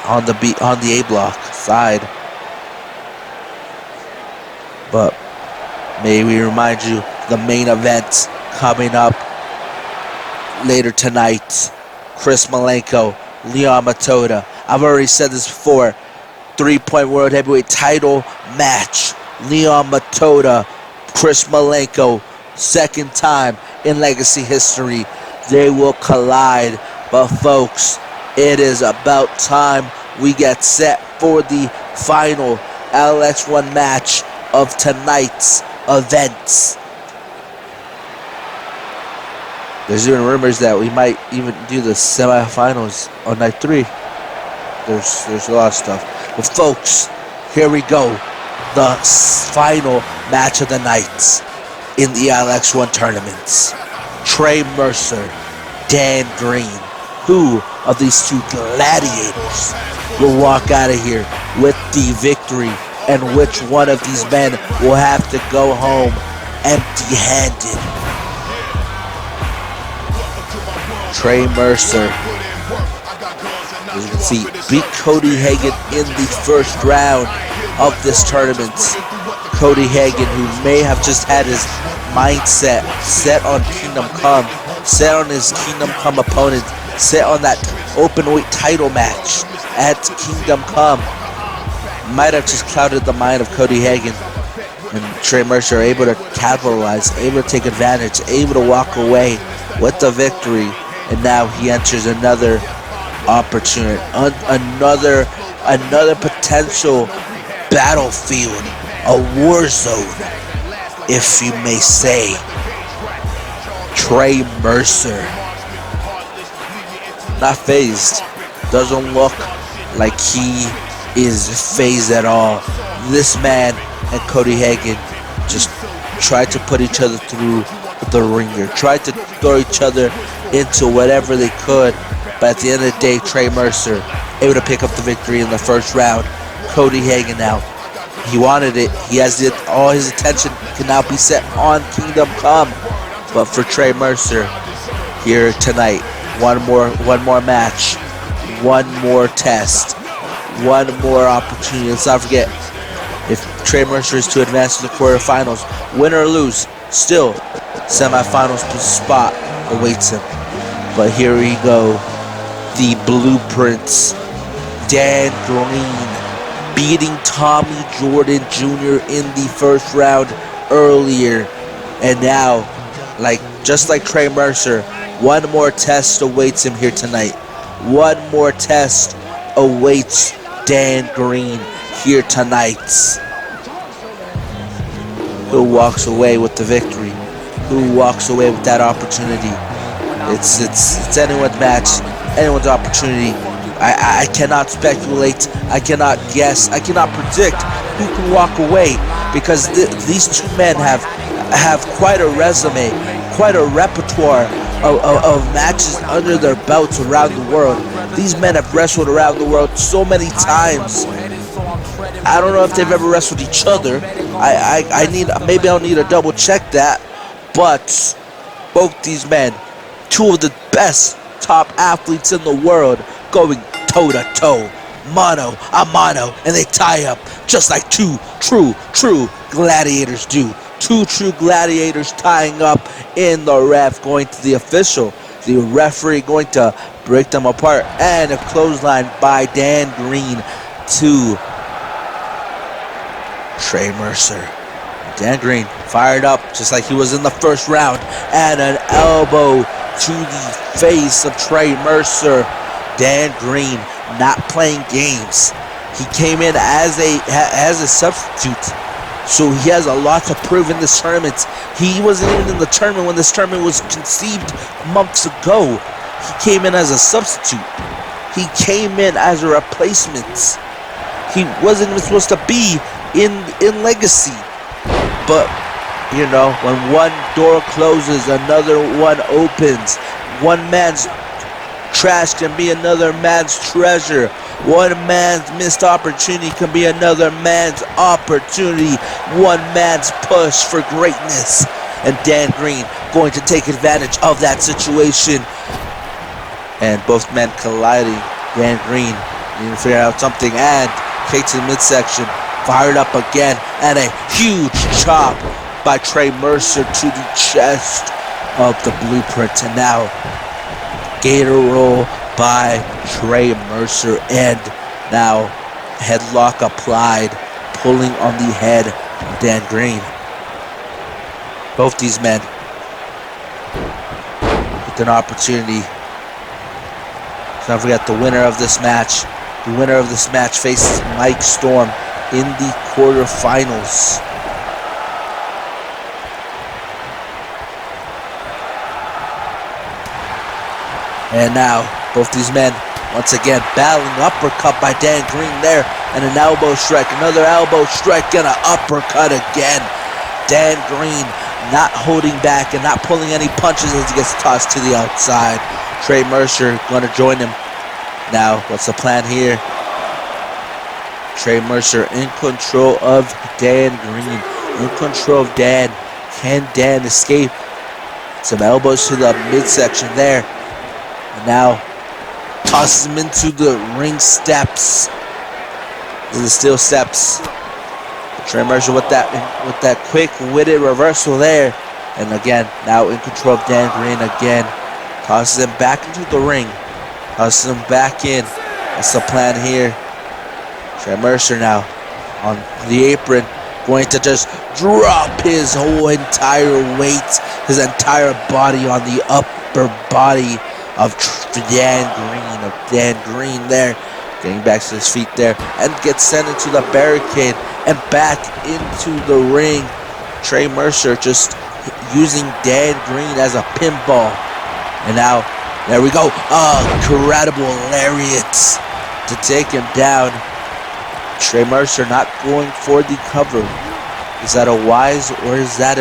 on the A block side. But may we remind you, the main event coming up later tonight, Chris Malenko, Leon Matoda. I've already said this before. 3-point World Heavyweight title match. Leon Matoda, Chris Malenko, second time in Legacy history. They will collide. But folks, it is about time we get set for the final LX1 match of tonight's events. There's even rumors that we might even do the semifinals on night 3. There's a lot of stuff. But folks, here we go. The final match of the night in the LX1 tournaments. Trey Mercer, Dan Green. Who of these two gladiators will walk out of here with the victory, and which one of these men will have to go home empty-handed? Trey Mercer, as you can see, beat Cody Hagan in the first round of this tournament. Cody Hagan, who may have just had his mindset set on Kingdom Come, set on his Kingdom Come opponent, set on that openweight title match at Kingdom Come, might have just clouded the mind of Cody Hagan. And Trey Mercer able to capitalize, able to take advantage, able to walk away with the victory. And now he enters another opportunity, another potential battlefield, a war zone, if you may say. Trey Mercer not phased. Doesn't look like he is phased at all. This man and Cody Hagen just tried to put each other through the ringer, tried to throw each other into whatever they could, but at the end of the day, Trey Mercer able to pick up the victory in the first round. Cody Hagen now, he wanted it. He has it. All his attention can now be set on Kingdom Come. But for Trey Mercer here tonight, one more match, one more test, one more opportunity. Let's not forget, if Trey Mercer is to advance to the quarterfinals, win or lose, still semifinals spot awaits him. But here we go, the Blueprints. Dan Green beating Tommy Jordan Jr. in the first round earlier. And now, just like Trey Mercer, one more test awaits him here tonight. One more test awaits Dan Green here tonight. Who walks away with the victory? Who walks away with that opportunity? It's anyone's match, anyone's opportunity. I cannot speculate, I cannot guess, I cannot predict who can walk away, because these two men have quite a resume, quite a repertoire of matches under their belts around the world. These men have wrestled around the world so many times. I don't know if they've ever wrestled each other. Maybe I'll need to double check that. But both these men, two of the best top athletes in the world, going toe to toe, mano a mano, and they tie up just like two true gladiators do. Two true gladiators tying up in the ref, going to the official. The referee going to break them apart, and a clothesline by Dan Green to Trey Mercer. Dan Green fired up just like he was in the first round, and an elbow to the face of Trey Mercer. Dan Green not playing games. He came in as a substitute, so he has a lot to prove in this tournament. He wasn't even in the tournament when this tournament was conceived months ago. He came in as a substitute. He came in as a replacement. He wasn't even supposed to be in Legacy. But, you know, when one door closes, another one opens. One man's trash can be another man's treasure. One man's missed opportunity can be another man's opportunity. One man's push for greatness. And Dan Green going to take advantage of that situation. And both men colliding. Dan Green needing to figure out something, and kick to the midsection. Fired up again, and a huge chop by Trey Mercer to the chest of the Blueprint. And now, gator roll by Trey Mercer, and now headlock applied, pulling on the head of Dan Green. Both these men with an opportunity. Don't forget the winner of this match. The winner of this match faces Mike Storm in the quarterfinals. And now, both these men, once again, battling. Uppercut by Dan Green there, and an elbow strike. Another elbow strike, and an uppercut again. Dan Green not holding back and not pulling any punches as he gets tossed to the outside. Trey Mercer going to join him. Now, what's the plan here? Trey Mercer in control of Dan Green. In control of Dan. Can Dan escape? Some elbows to the midsection there. And now tosses him into the ring steps. The steel steps. Trey Mercer with that quick-witted reversal there. And again, now in control of Dan Green again. Tosses him back into the ring. Tosses him back in. That's the plan here. Trey Mercer now on the apron, going to just drop his whole entire weight, his entire body on the upper body of Dan Green there. Getting back to his feet there, and gets sent into the barricade and back into the ring. Trey Mercer just using Dan Green as a pinball. And now There we go. Incredible lariats to take him down. Trey Mercer not going for the cover. Is that a wise, or is that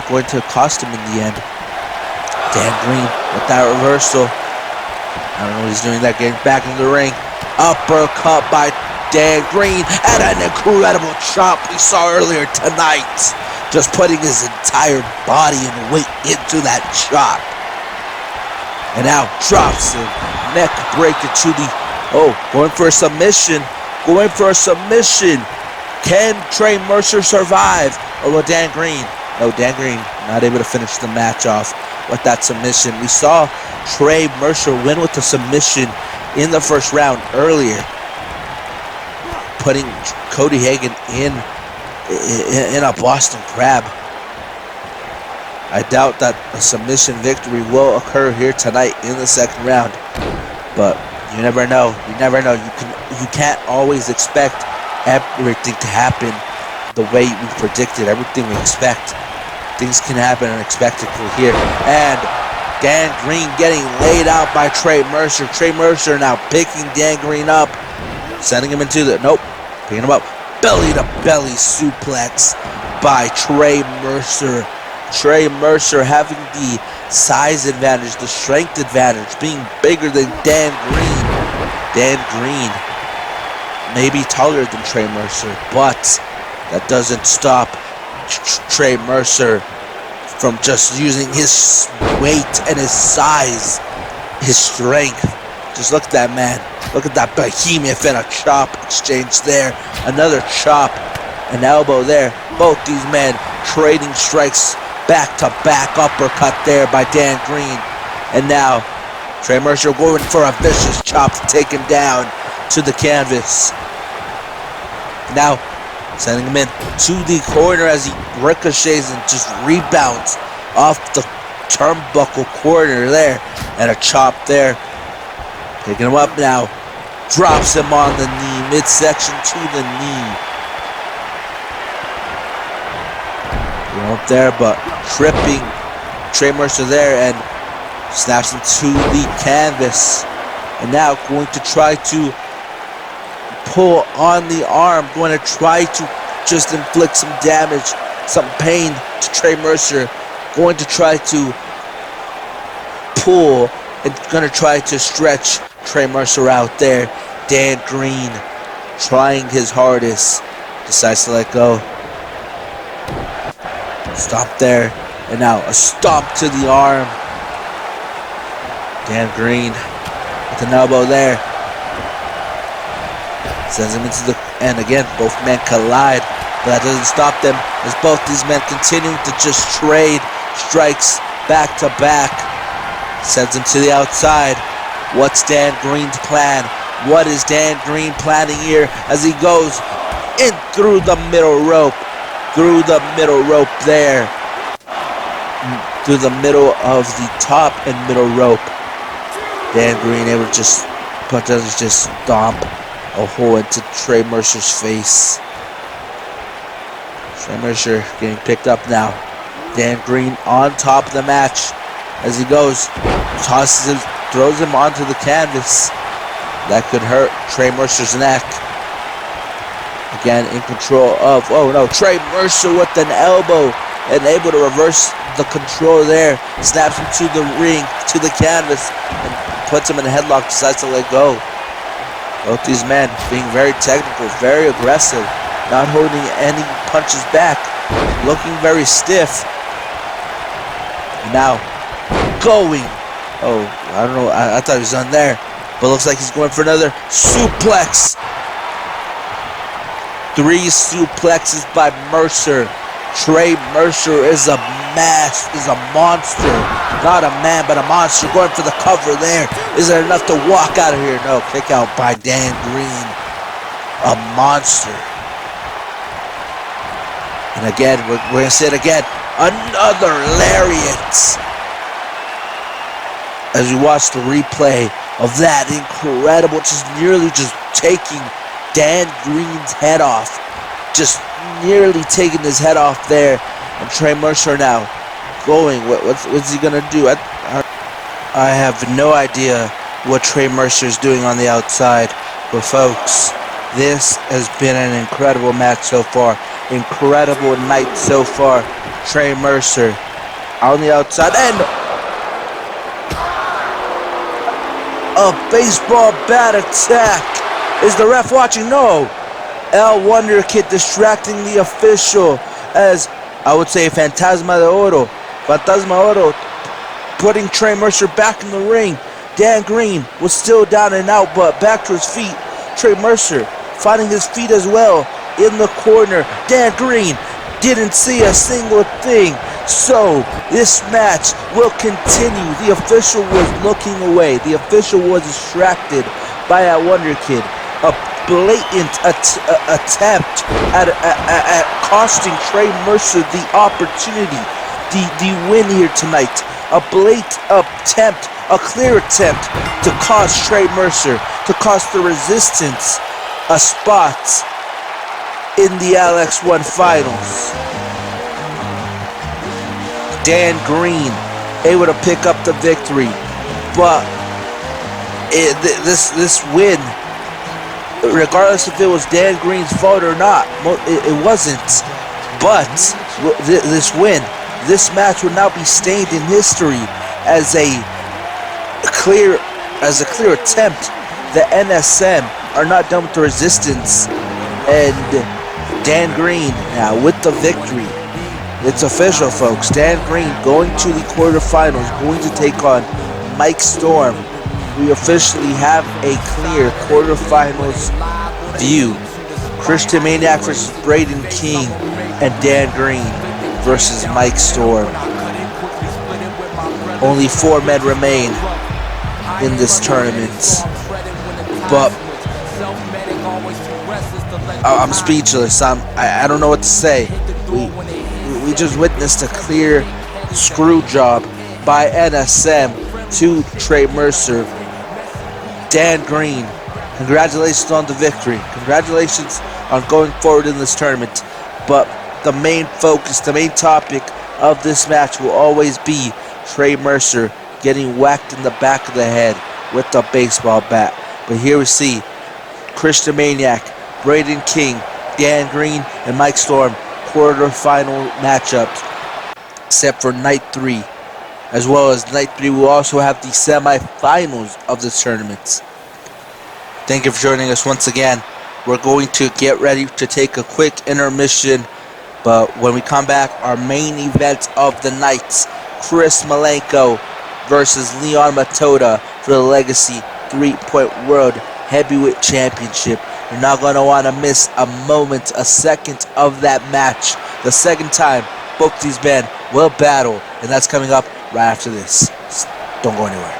going to cost him in the end? Dan Green with that reversal. I don't know what he's doing there, getting back in the ring. Uppercut by Dan Green, and an incredible chop we saw earlier tonight. Just putting his entire body and weight into that chop. And now drops him, neck breaker to the, going for a submission. Going for a submission. Can Trey Mercer survive? Or will Dan Green? No, Dan Green not able to finish the match off with that submission. We saw Trey Mercer win with the submission in the first round earlier, putting Cody Hagan in a Boston Crab. I doubt that a submission victory will occur here tonight in the second round, but you never know. You never know. You can't always expect everything to happen the way we predicted. Everything we expect. Things can happen unexpectedly here. And Dan Green getting laid out by Trey Mercer. Trey Mercer now picking Dan Green up, sending him into the, picking him up. Belly to belly suplex by Trey Mercer. Trey Mercer having the size advantage, the strength advantage, being bigger than Dan Green. Dan Green may be taller than Trey Mercer, but that doesn't stop Trey Mercer from just using his weight and his size, his strength. Just look at that man. Look at that behemoth and a chop exchange there. Another chop, an elbow there. Both these men trading strikes. Back-to-back uppercut there by Dan Green. And now, Trey Mercer going for a vicious chop to take him down to the canvas. Now, sending him in to the corner as he ricochets and just rebounds off the turnbuckle corner there. And a chop there. Picking him up now. Drops him on the knee, midsection to the knee. Up there, but tripping Trey Mercer there and snaps him to the canvas. And now going to try to pull on the arm, going to try to just inflict some damage, some pain to Trey Mercer. Going to try to pull and going to try to stretch Trey Mercer out there. Dan Green trying his hardest, decides to let go. Stomp there, and now a stomp to the arm. Dan Green with an elbow there. Sends him into the, and again, both men collide, but that doesn't stop them as both these men continuing to just trade strikes back to back. Sends him to the outside. What's Dan Green's plan? What is Dan Green planning here as he goes in through the middle rope? Through the middle rope there. Through the middle of the top and middle rope. Dan Green able to just stomp a hole into Trey Mercer's face. Trey Mercer getting picked up now. Dan Green on top of the match as he goes. Tosses him, throws him onto the canvas. That could hurt Trey Mercer's neck. Again, in control of, Trey Mercer with an elbow and able to reverse the control there. Snaps him to the ring, to the canvas, and puts him in a headlock, decides to let go. Both these men being very technical, very aggressive, not holding any punches back, looking very stiff. And now, going. I don't know, I thought he was done there, but looks like he's going for another suplex. 3 suplexes by Mercer. Trey Mercer is a monster. Not a man, but a monster. Going for the cover there. Is it enough to walk out of here? No, kick out by Dan Green. A monster. And again, we're going to say it again. Another lariat. As we watch the replay of that incredible, just nearly just taking Dan Green's head off. Just nearly taking his head off there. And Trey Mercer now going. What's he gonna do? I have no idea what Trey Mercer is doing on the outside, but folks, this has been an incredible match so far. Incredible night so far. Trey Mercer on the outside, and a baseball bat attack. Is the ref watching? No. El Wonder Kid distracting the official as, I would say, Fantasma de Oro putting Trey Mercer back in the ring. Dan Green was still down and out, but back to his feet. Trey Mercer finding his feet as well in the corner. Dan Green didn't see a single thing. So this match will continue. The official was looking away. The official was distracted by that Wonder Kid. A blatant attempt at costing Trey Mercer the opportunity, the win here tonight. A blatant attempt, a clear attempt to cost Trey Mercer, to cost the Resistance a spot in the LX1 finals. Dan Green able to pick up the victory, but this win, regardless if it was Dan Green's fault or not, it wasn't. But this win, this match will now be stained in history as a clear attempt. The NSM are not done with the Resistance, and Dan Green now with the victory. It's official, folks. Dan Green going to the quarterfinals, going to take on Mike Storm. We officially have a clear quarterfinals view. Christian Maniac versus Braden King, and Dan Green versus Mike Storm. Only 4 men remain in this tournament, but I'm speechless. I don't know what to say. We just witnessed a clear screw job by NSM to Trey Mercer. Dan Green, congratulations on the victory. Congratulations on going forward in this tournament. But the main focus, the main topic of this match will always be Trey Mercer getting whacked in the back of the head with a baseball bat. But here we see Christian Maniac, Braden King, Dan Green, and Mike Storm quarterfinal matchups, except for night 3. As well as night 3, we'll also have the semifinals of this tournament. Thank you for joining us once again. We're going to get ready to take a quick intermission, but when we come back, our main event of the night, Chris Malenko versus Leon Matoda for the Legacy 3-Point World Heavyweight Championship. You're not going to want to miss a moment, a second of that match. The second time both these men will battle, and that's coming up right after this. Don't go anywhere.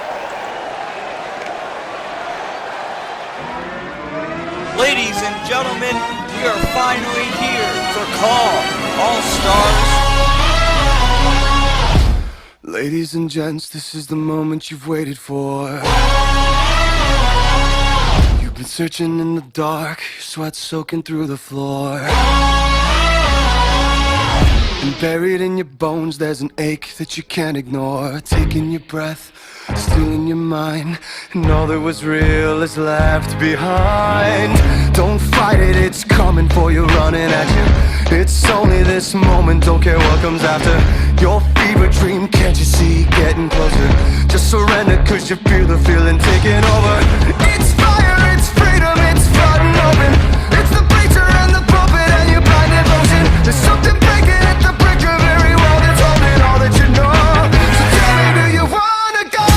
Ladies and gentlemen, we are finally here for Call All Stars. Ladies and gents, this is the moment you've waited for. You've been searching in the dark, your sweat soaking through the floor. And buried in your bones, there's an ache that you can't ignore. Taking your breath, stealing your mind, and all that was real is left behind. Don't fight it, it's coming for you, running at you. It's only this moment, don't care what comes after. Your fever dream, can't you see, getting closer. Just surrender, cause you feel the feeling taking over. It's fire, it's freedom, it's flooding open. It's the bleacher and the puppet and your blind devotion. There's something breaking at the brick of every wall that's holding all that you know. So tell me, do you wanna go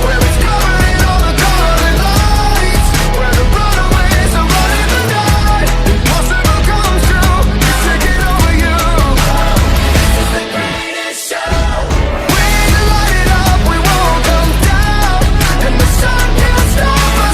where it's covering all the colored lights, where the runaways are running the night? Impossible comes true, it's taking over you. It's the greatest show. We light it up, we won't come down, and the sun can't stop us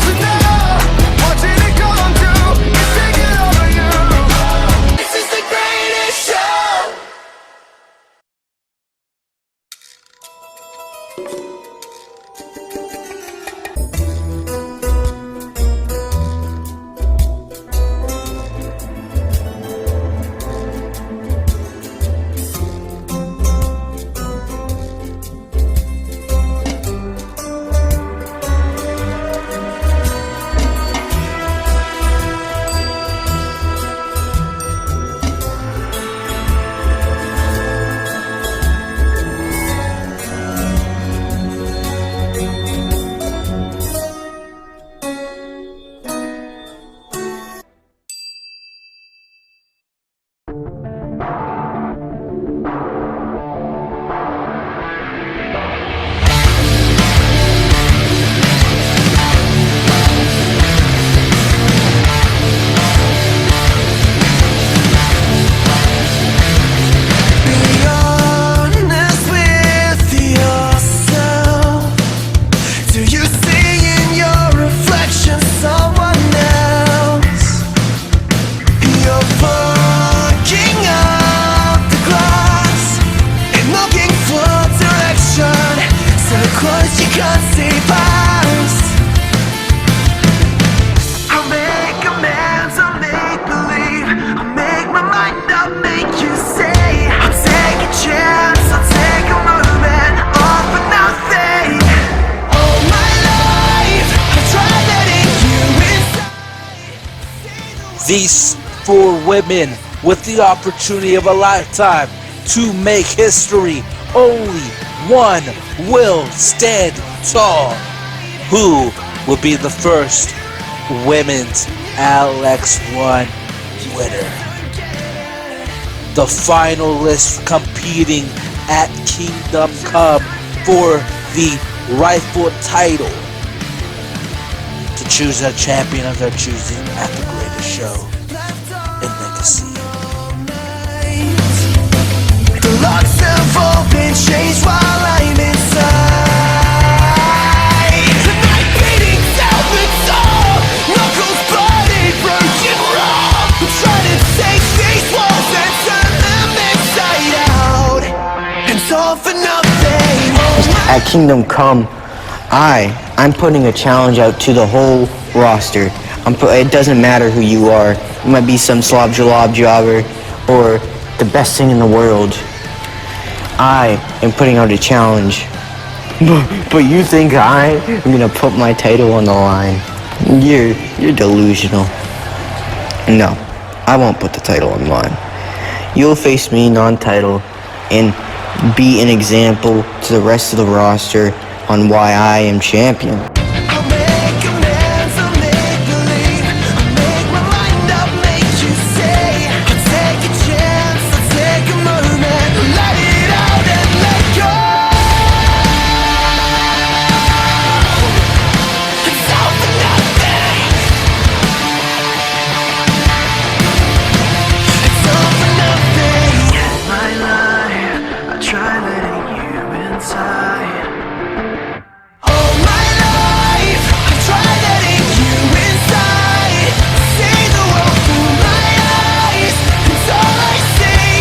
'cause you can't save us. I'll make amends, I'll make believe, I'll make my mind up, make you say, I'll take a chance, I'll take a moment, all for nothing. All my life, I've tried letting you inside. These 4 women with the opportunity of a lifetime to make history. Only one will stand tall. Who will be the first women's LX1 winner? The finalists competing at Kingdom Come for the rightful title to choose a champion of their choosing at the greatest show in Legacy. The locks have all been changed while I'm inside. The night beating down the door, knuckles bloody, broken raw. I'm trying to take these walls and turn them inside out. It's all for nothing. At Kingdom Come, I'm putting a challenge out to the whole roster. It doesn't matter who you are. You might be some slob jalab jobber or the best thing in the world. I am putting out a challenge. But you think I am gonna put my title on the line? You're delusional. No, I won't put the title on the line. You'll face me non-title and be an example to the rest of the roster on why I am champion. I'll make amends, I'll make believe, I'll make my mind up, make you say, I'll take a chance, I'll take a moment, let it out and let go. It's all for nothing. It's all for nothing. All my life, I try letting you inside. All my life, I've tried letting you inside. See the world through my eyes, it's all I see.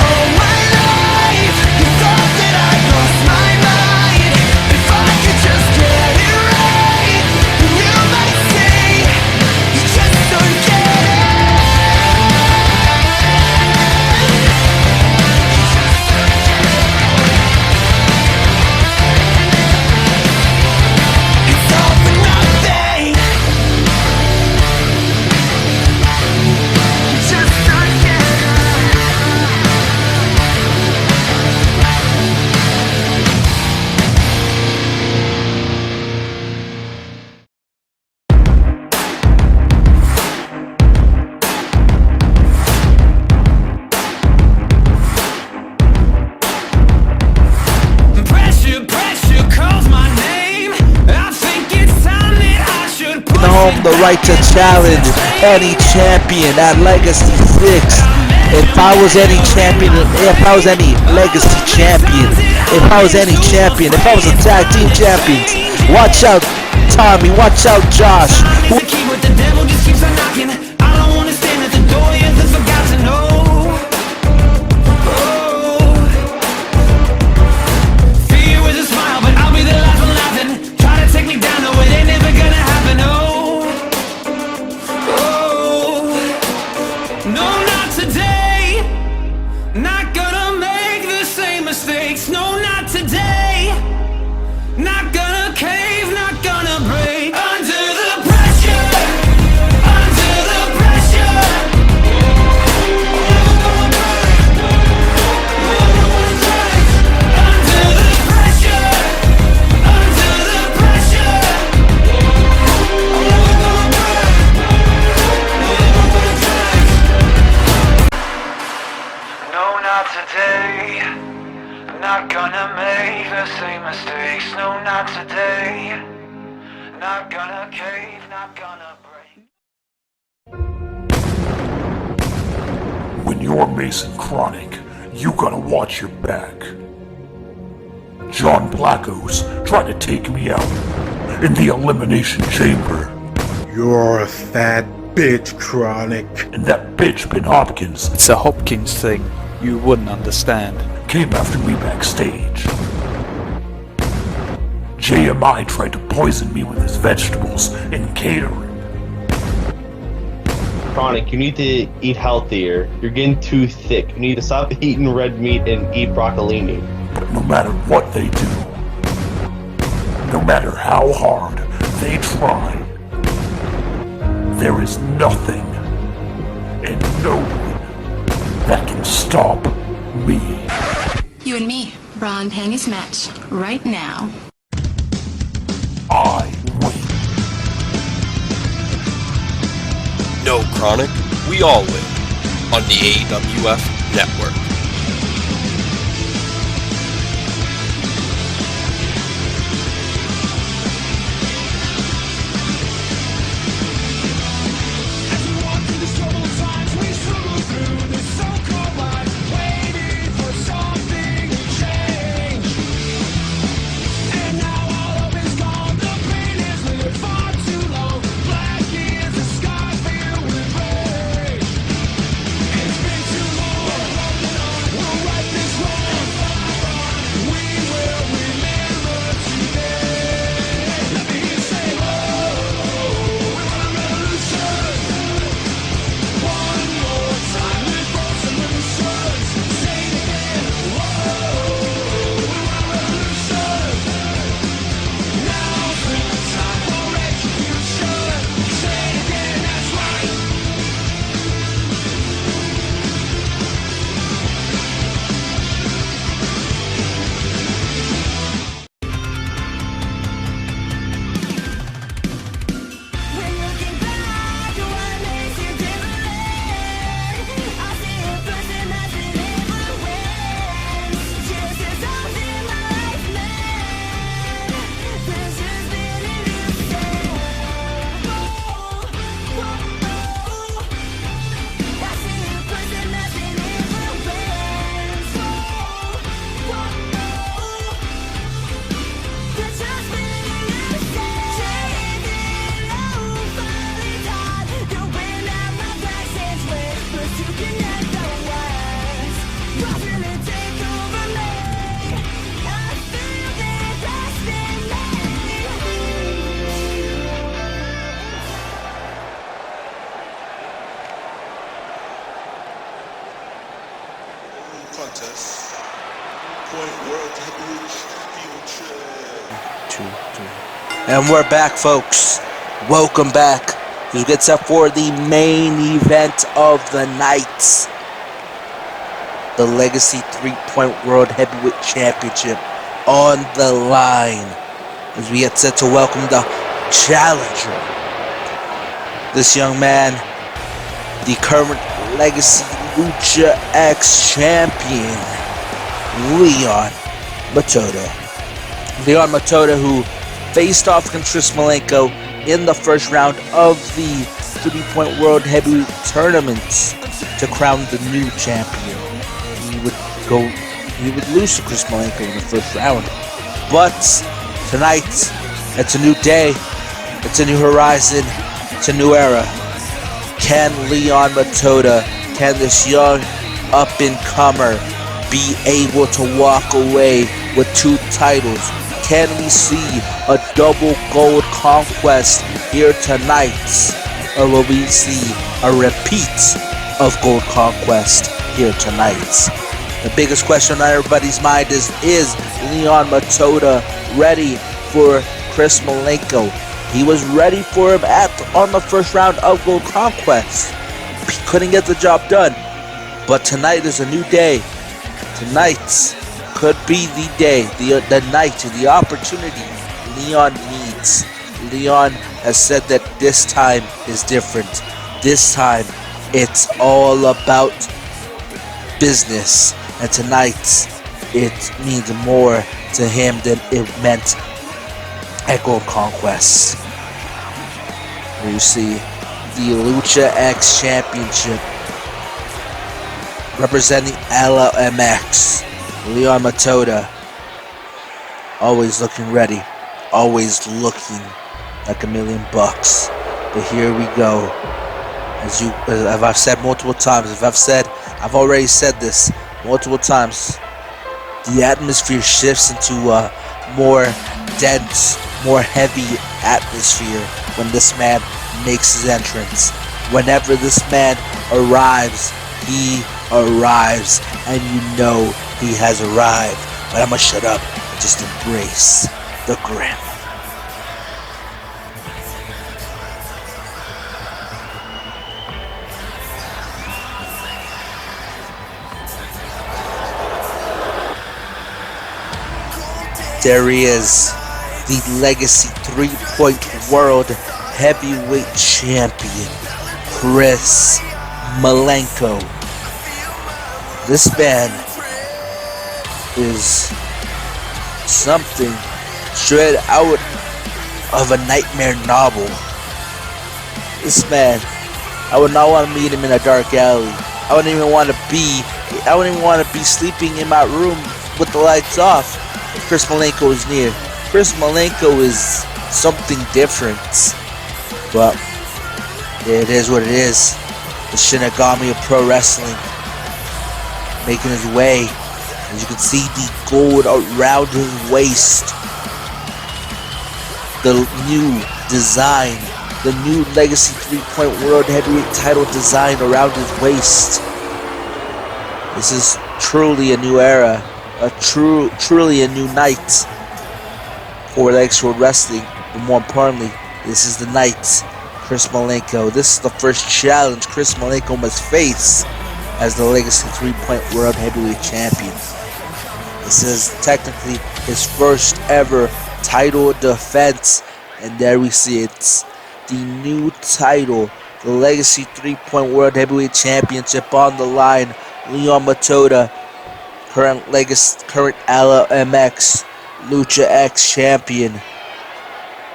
All my life, you thought that I lost my mind. If I could just get it right, then you might see, you just don't get it. It's all for nothing. You just don't get it. Pressure, pressure calls my name. I think it's time that I should put Home the right to challenge any champion at Legacy 6. If I was any champion, if I was any Legacy champion, if I was any champion, if I was a tag team champion, watch out Tommy, watch out Josh. The key with the devil just keeps on knocking. I don't wanna stand at the door, you just forgot to know. Fear with a smile, but I'll be the last one laughing. Try to take me down, no, it ain't never gonna happen, no, not today. Not gonna make the same mistakes, no, not today. Not gonna cave, not gonna break. Under the pressure, under the pressure. Under the pressure, under the pressure. No, not today. Not gonna make the same mistakes. No, not today. Not gonna cave, not gonna break. When you're Mason Chronic, you gotta watch your back. John Blacko's trying to take me out in the Elimination Chamber. You're a fat bitch, Chronic. And that bitch Ben Hopkins It's a Hopkins thing. You wouldn't understand. came after me backstage. JMI tried to poison me with his vegetables and catering. Chronic, you need to eat healthier. You're getting too thick. You need to stop eating red meat and eat broccolini. But no matter what they do, no matter how hard they try, there is nothing and no one that can stop me. You and me, bra and panties match right now. I win. No, Chronic, we all win on the AWF Network. Contest. Point World Heavyweight Championship. And we're back, folks. Welcome back. You get set for the main event of the night. The Legacy 3-Point World Heavyweight Championship on the line. As we get set to welcome the challenger. This young man, the current Legacy Lucha X champion, Leon Matoda. Leon Matoda, who faced off against Chris Malenko in the first round of the 3-Point World Heavyweight Tournament to crown the new champion. He would lose to Chris Malenko in the first round. But tonight, it's a new day, it's a new horizon, it's a new era. Can Leon Matoda, can this young up-and-comer be able to walk away with 2 titles? Can we see a double gold conquest here tonight? Or will we see a repeat of gold conquest here tonight? The biggest question on everybody's mind is Leon Matoda ready for Chris Malenko? He was ready for him on the first round of Gold Conquest. He couldn't get the job done. But tonight is a new day. Tonight could be the day, the night, the opportunity Leon needs. Leon has said that this time is different. This time, it's all about business. And tonight, it means more to him than it meant at Gold Conquest. Where you see the Lucha X Championship representing LMX, Leon Matoda, always looking ready, always looking like $1 million bucks. But here we go. As I've said multiple times, I've already said this multiple times. The atmosphere shifts into more dense, more heavy atmosphere when this man makes his entrance. Whenever this man arrives, he arrives, and you know he has arrived. But I'm gonna shut up and just embrace the grim. There he is, the Legacy 3-Point World Heavyweight Champion, Chris Malenko. This man is something straight out of a nightmare novel. This man, I would not want to meet him in a dark alley. I wouldn't even want to be sleeping in my room with the lights off if Chris Malenko is near. Chris Malenko is something different. But it is what it is. The Shinigami of pro wrestling making his way. As you can see, the gold around his waist. The new design. The new Legacy 3-Point World Heavyweight title design around his waist. This is truly a new era. Truly a new night for LX World Wrestling. But more importantly, this is the night Chris Malenko. This is the first challenge Chris Malenko must face as the Legacy 3-Point World Heavyweight Champion. This is technically his first ever title defense. And there we see it. The new title, the Legacy 3-Point World Heavyweight Championship on the line. Leon Matoda, current LMX Lucha X champion.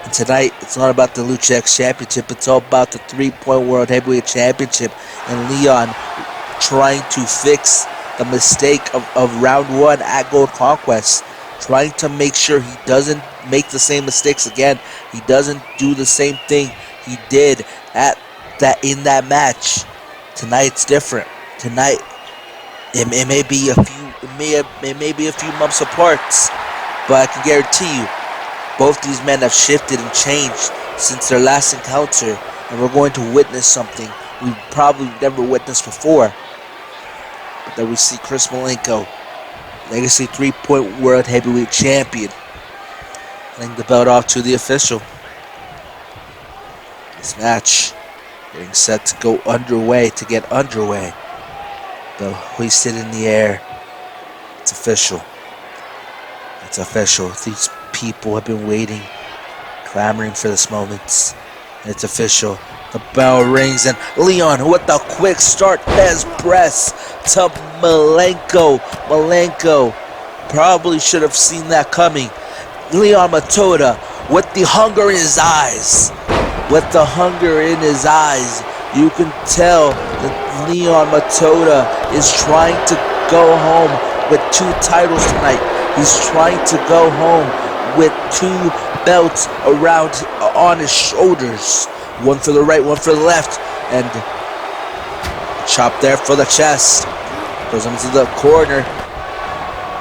And tonight, it's not about the Lucha X Championship, it's all about the 3-Point World Heavyweight Championship. And Leon trying to fix the mistake of round 1 at Gold Conquest. Trying to make sure he doesn't make the same mistakes again. He doesn't do the same thing he did in that match. Tonight's different. Tonight, it may be a few months apart, but I can guarantee you, both these men have shifted and changed since their last encounter, and we're going to witness something we've probably never witnessed before. But then we see Chris Malenko, Legacy 3-Point World Heavyweight Champion, laying the belt off to the official. This match getting set to go underway, Belt hoisted in the air. It's official. It's official. These people have been waiting, clamoring for this moment. It's official. The bell rings and Leon with the quick start has press to Malenko. Malenko probably should have seen that coming. Leon Matoda with the hunger in his eyes. With the hunger in his eyes, you can tell that Leon Matoda is trying to go home with 2 titles tonight. He's trying to go home with 2 belts around on his shoulders. One for the right, one for the left, and chop there for the chest. Goes into the corner.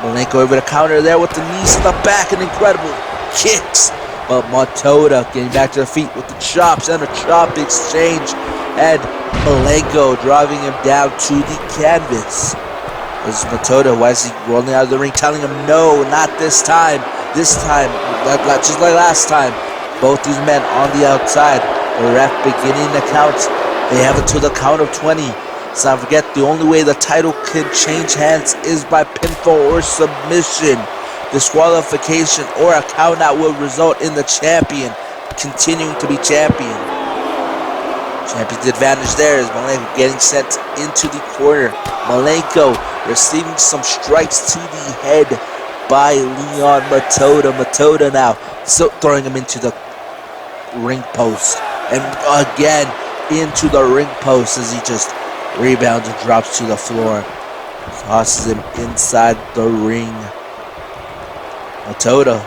Malenko over the counter there with the knees to the back and incredible kicks. But Matoda getting back to the feet with the chops and a chop exchange. And Malenko driving him down to the canvas. This is Matoda. Why is he rolling out of the ring? Telling him no, not this time. This time, just like last time. Both these men on the outside. The ref beginning the count. They have it to the count of 20. Let's not forget, the only way the title can change hands is by pinfall or submission. Disqualification or a count out will result in the champion continuing to be champion. Champion's advantage there is Malenko getting sent into the corner. Malenko receiving some strikes to the head by Leon Matoda. Matoda now so throwing him into the ring post. And again into the ring post as he just rebounds and drops to the floor. Tosses him inside the ring. Matoda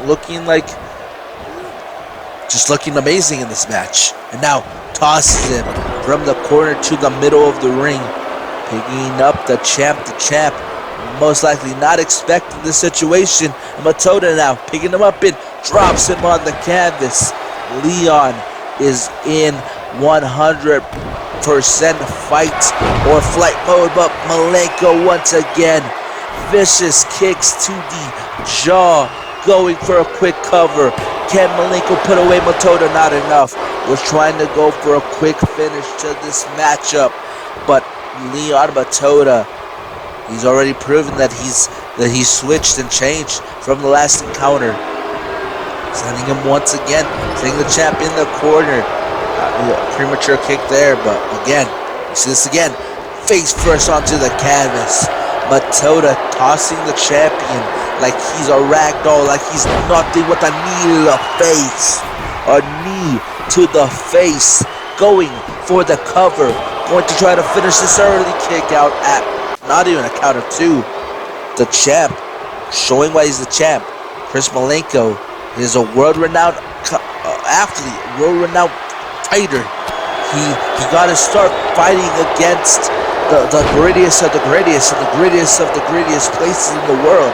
looking like just looking amazing in this match. And now tosses him from the corner to the middle of the ring. Picking up the champ. most likely not expecting this situation. And Matoda now picking him up and drops him on the canvas. Leon is in 100% fight or flight mode, but Malenko once again, vicious kicks to the jaw, going for a quick cover. Can Malenko put away Matoda? Not enough. Was trying to go for a quick finish to this matchup, but Leon Matoda, he's already proven that he's switched and changed from the last encounter. Sending him once again, sending the champion in the corner. Premature kick there, but again, you see this again. Face first onto the canvas. Matoda tossing the champion like he's a rag doll, like he's nothing with a knee to the face. A knee to the face. Going for the cover. Going to try to finish this early kick out at not even a count of 2. The champ, showing why he's the champ. Chris Malenko is a world-renowned athlete, world-renowned fighter. He got to start fighting against the grittiest of the grittiest and the grittiest of the grittiest places in the world.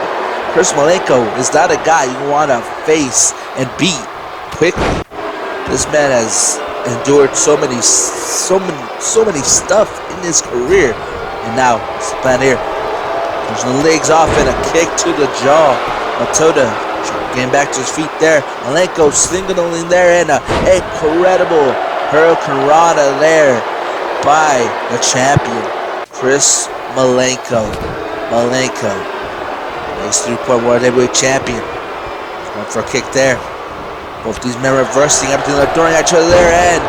Chris Malenko is not a guy you want to face and beat quickly. This man has endured so many stuff in his career, and now this plan here, pushing the legs off and a kick to the jaw. Matoda getting back to his feet there. Malenko signaling there, and an incredible Hurricane Rana there by the champion, Chris Malenko. Malenko, next 3-point world heavyweight champion. Going for a kick there. Both these men reversing everything they're throwing at each other there, and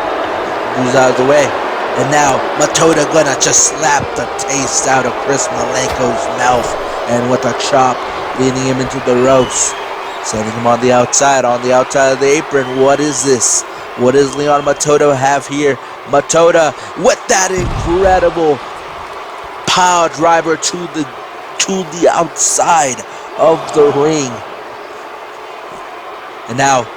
moves out of the way. And now Matoda gonna just slap the taste out of Chris Malenko's mouth, and with a chop, leading him into the ropes. Sending him on the outside of the apron. What is this? What does Leon Matoda have here? Matoda with that incredible power driver to the outside of the ring. And now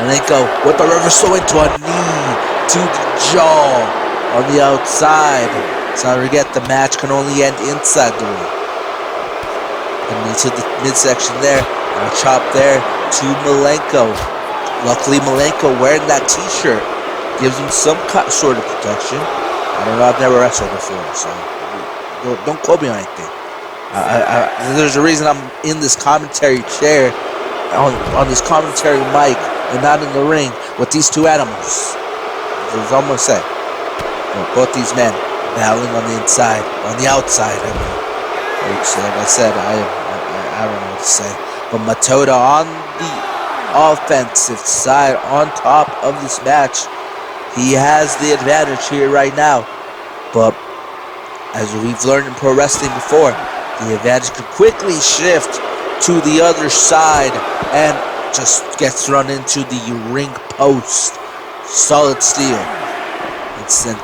Malenko with the reversal into a knee to the jaw on the outside. So don't forget, the match can only end inside the ring. And into the midsection there. And a chop there to Malenko. Luckily, Malenko wearing that t-shirt gives him some sort of protection. I don't know, I've never wrestled before, so don't quote me on anything. There's a reason I'm in this commentary chair, on this commentary mic, and not in the ring with these two animals. That's all I'm going to say. Both these men battling on the inside, on the outside, I mean. Like I said, I don't know what to say. But Matoda on the offensive side, on top of this match, he has the advantage here right now. But as we've learned in pro wrestling before, the advantage could quickly shift to the other side and just gets run into the ring post. Solid steel. And sent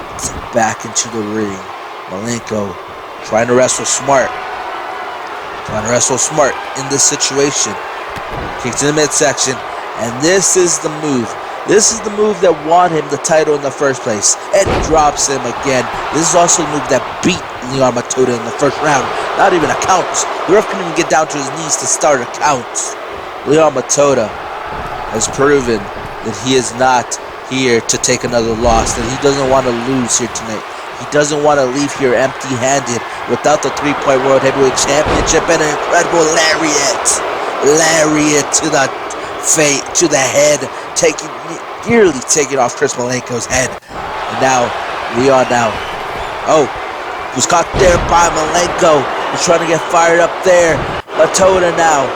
back into the ring. Malenko trying to wrestle smart. In this situation. Kicks in the midsection. And this is the move. This is the move that won him the title in the first place. And drops him again. This is also the move that beat Leon Matoda in the first round. Not even a count. The ref couldn't even get down to his knees to start a count. Leon Matoda has proven that he is not here to take another loss. That he doesn't want to lose here tonight. He doesn't want to leave here empty-handed without the 3-point World Heavyweight Championship and an incredible lariat. Lariat to the face, to the head, nearly taking off Chris Malenko's head. And now, Leon now. Oh, was caught there by Malenko. He's trying to get fired up there. Matoda now,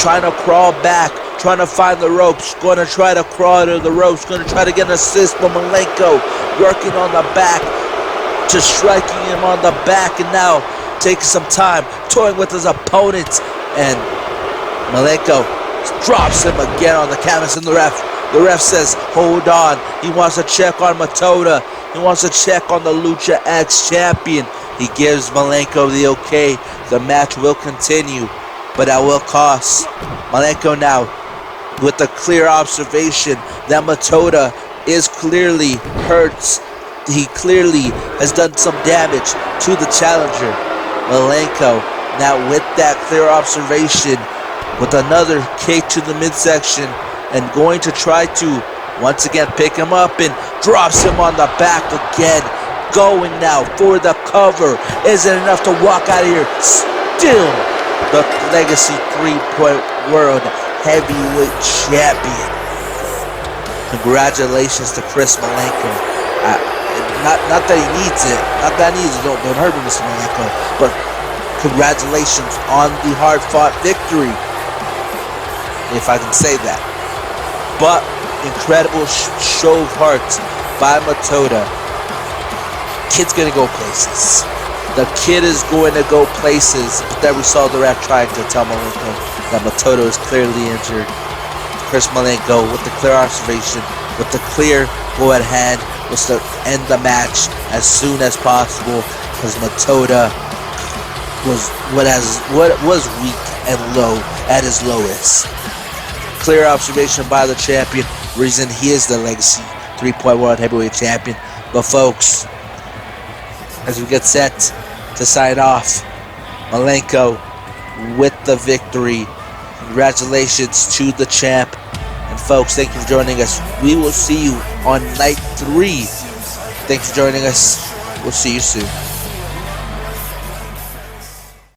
trying to crawl back, trying to find the ropes, going to try to crawl to the ropes, going to try to get an assist, but Malenko working on the back, just striking him on the back, and now taking some time, toying with his opponent, and Malenko drops him again on the canvas, and the ref says, hold on. He wants to check on Matoda. He wants to check on the Lucha X champion. He gives Malenko the okay. The match will continue, but at what cost? Malenko now with the clear observation that Matoda is clearly hurt. He clearly has done some damage to the challenger. Malenko Now with that clear observation, with another kick to the midsection, and going to try to once again pick him up and drops him on the back again. Going now for the cover. Isn't enough to walk out of here. Still the Legacy 3-point World Heavyweight Champion. Congratulations to Chris Malenko. Not that he needs it. Not that he needs it. Don't hurt me, Mr. Malenko. But congratulations on the hard-fought victory, if I can say that. But incredible show of heart by Matoda. Kid's gonna go places. The kid is going to go places. But then we saw the ref trying to tell Malenko that Matoda is clearly injured. Chris Malenko with the clear observation, with the clear go at hand, was to end the match as soon as possible, because Matoda was what was weak and low at his lowest. Clear observation by the champion, reason he is the Legacy 3-point World Heavyweight Champion. But folks, as we get set to sign off, Malenko with the victory. Congratulations to the champ. And folks, thank you for joining us. We will see you on night 3. Thanks for joining us. We'll see you soon.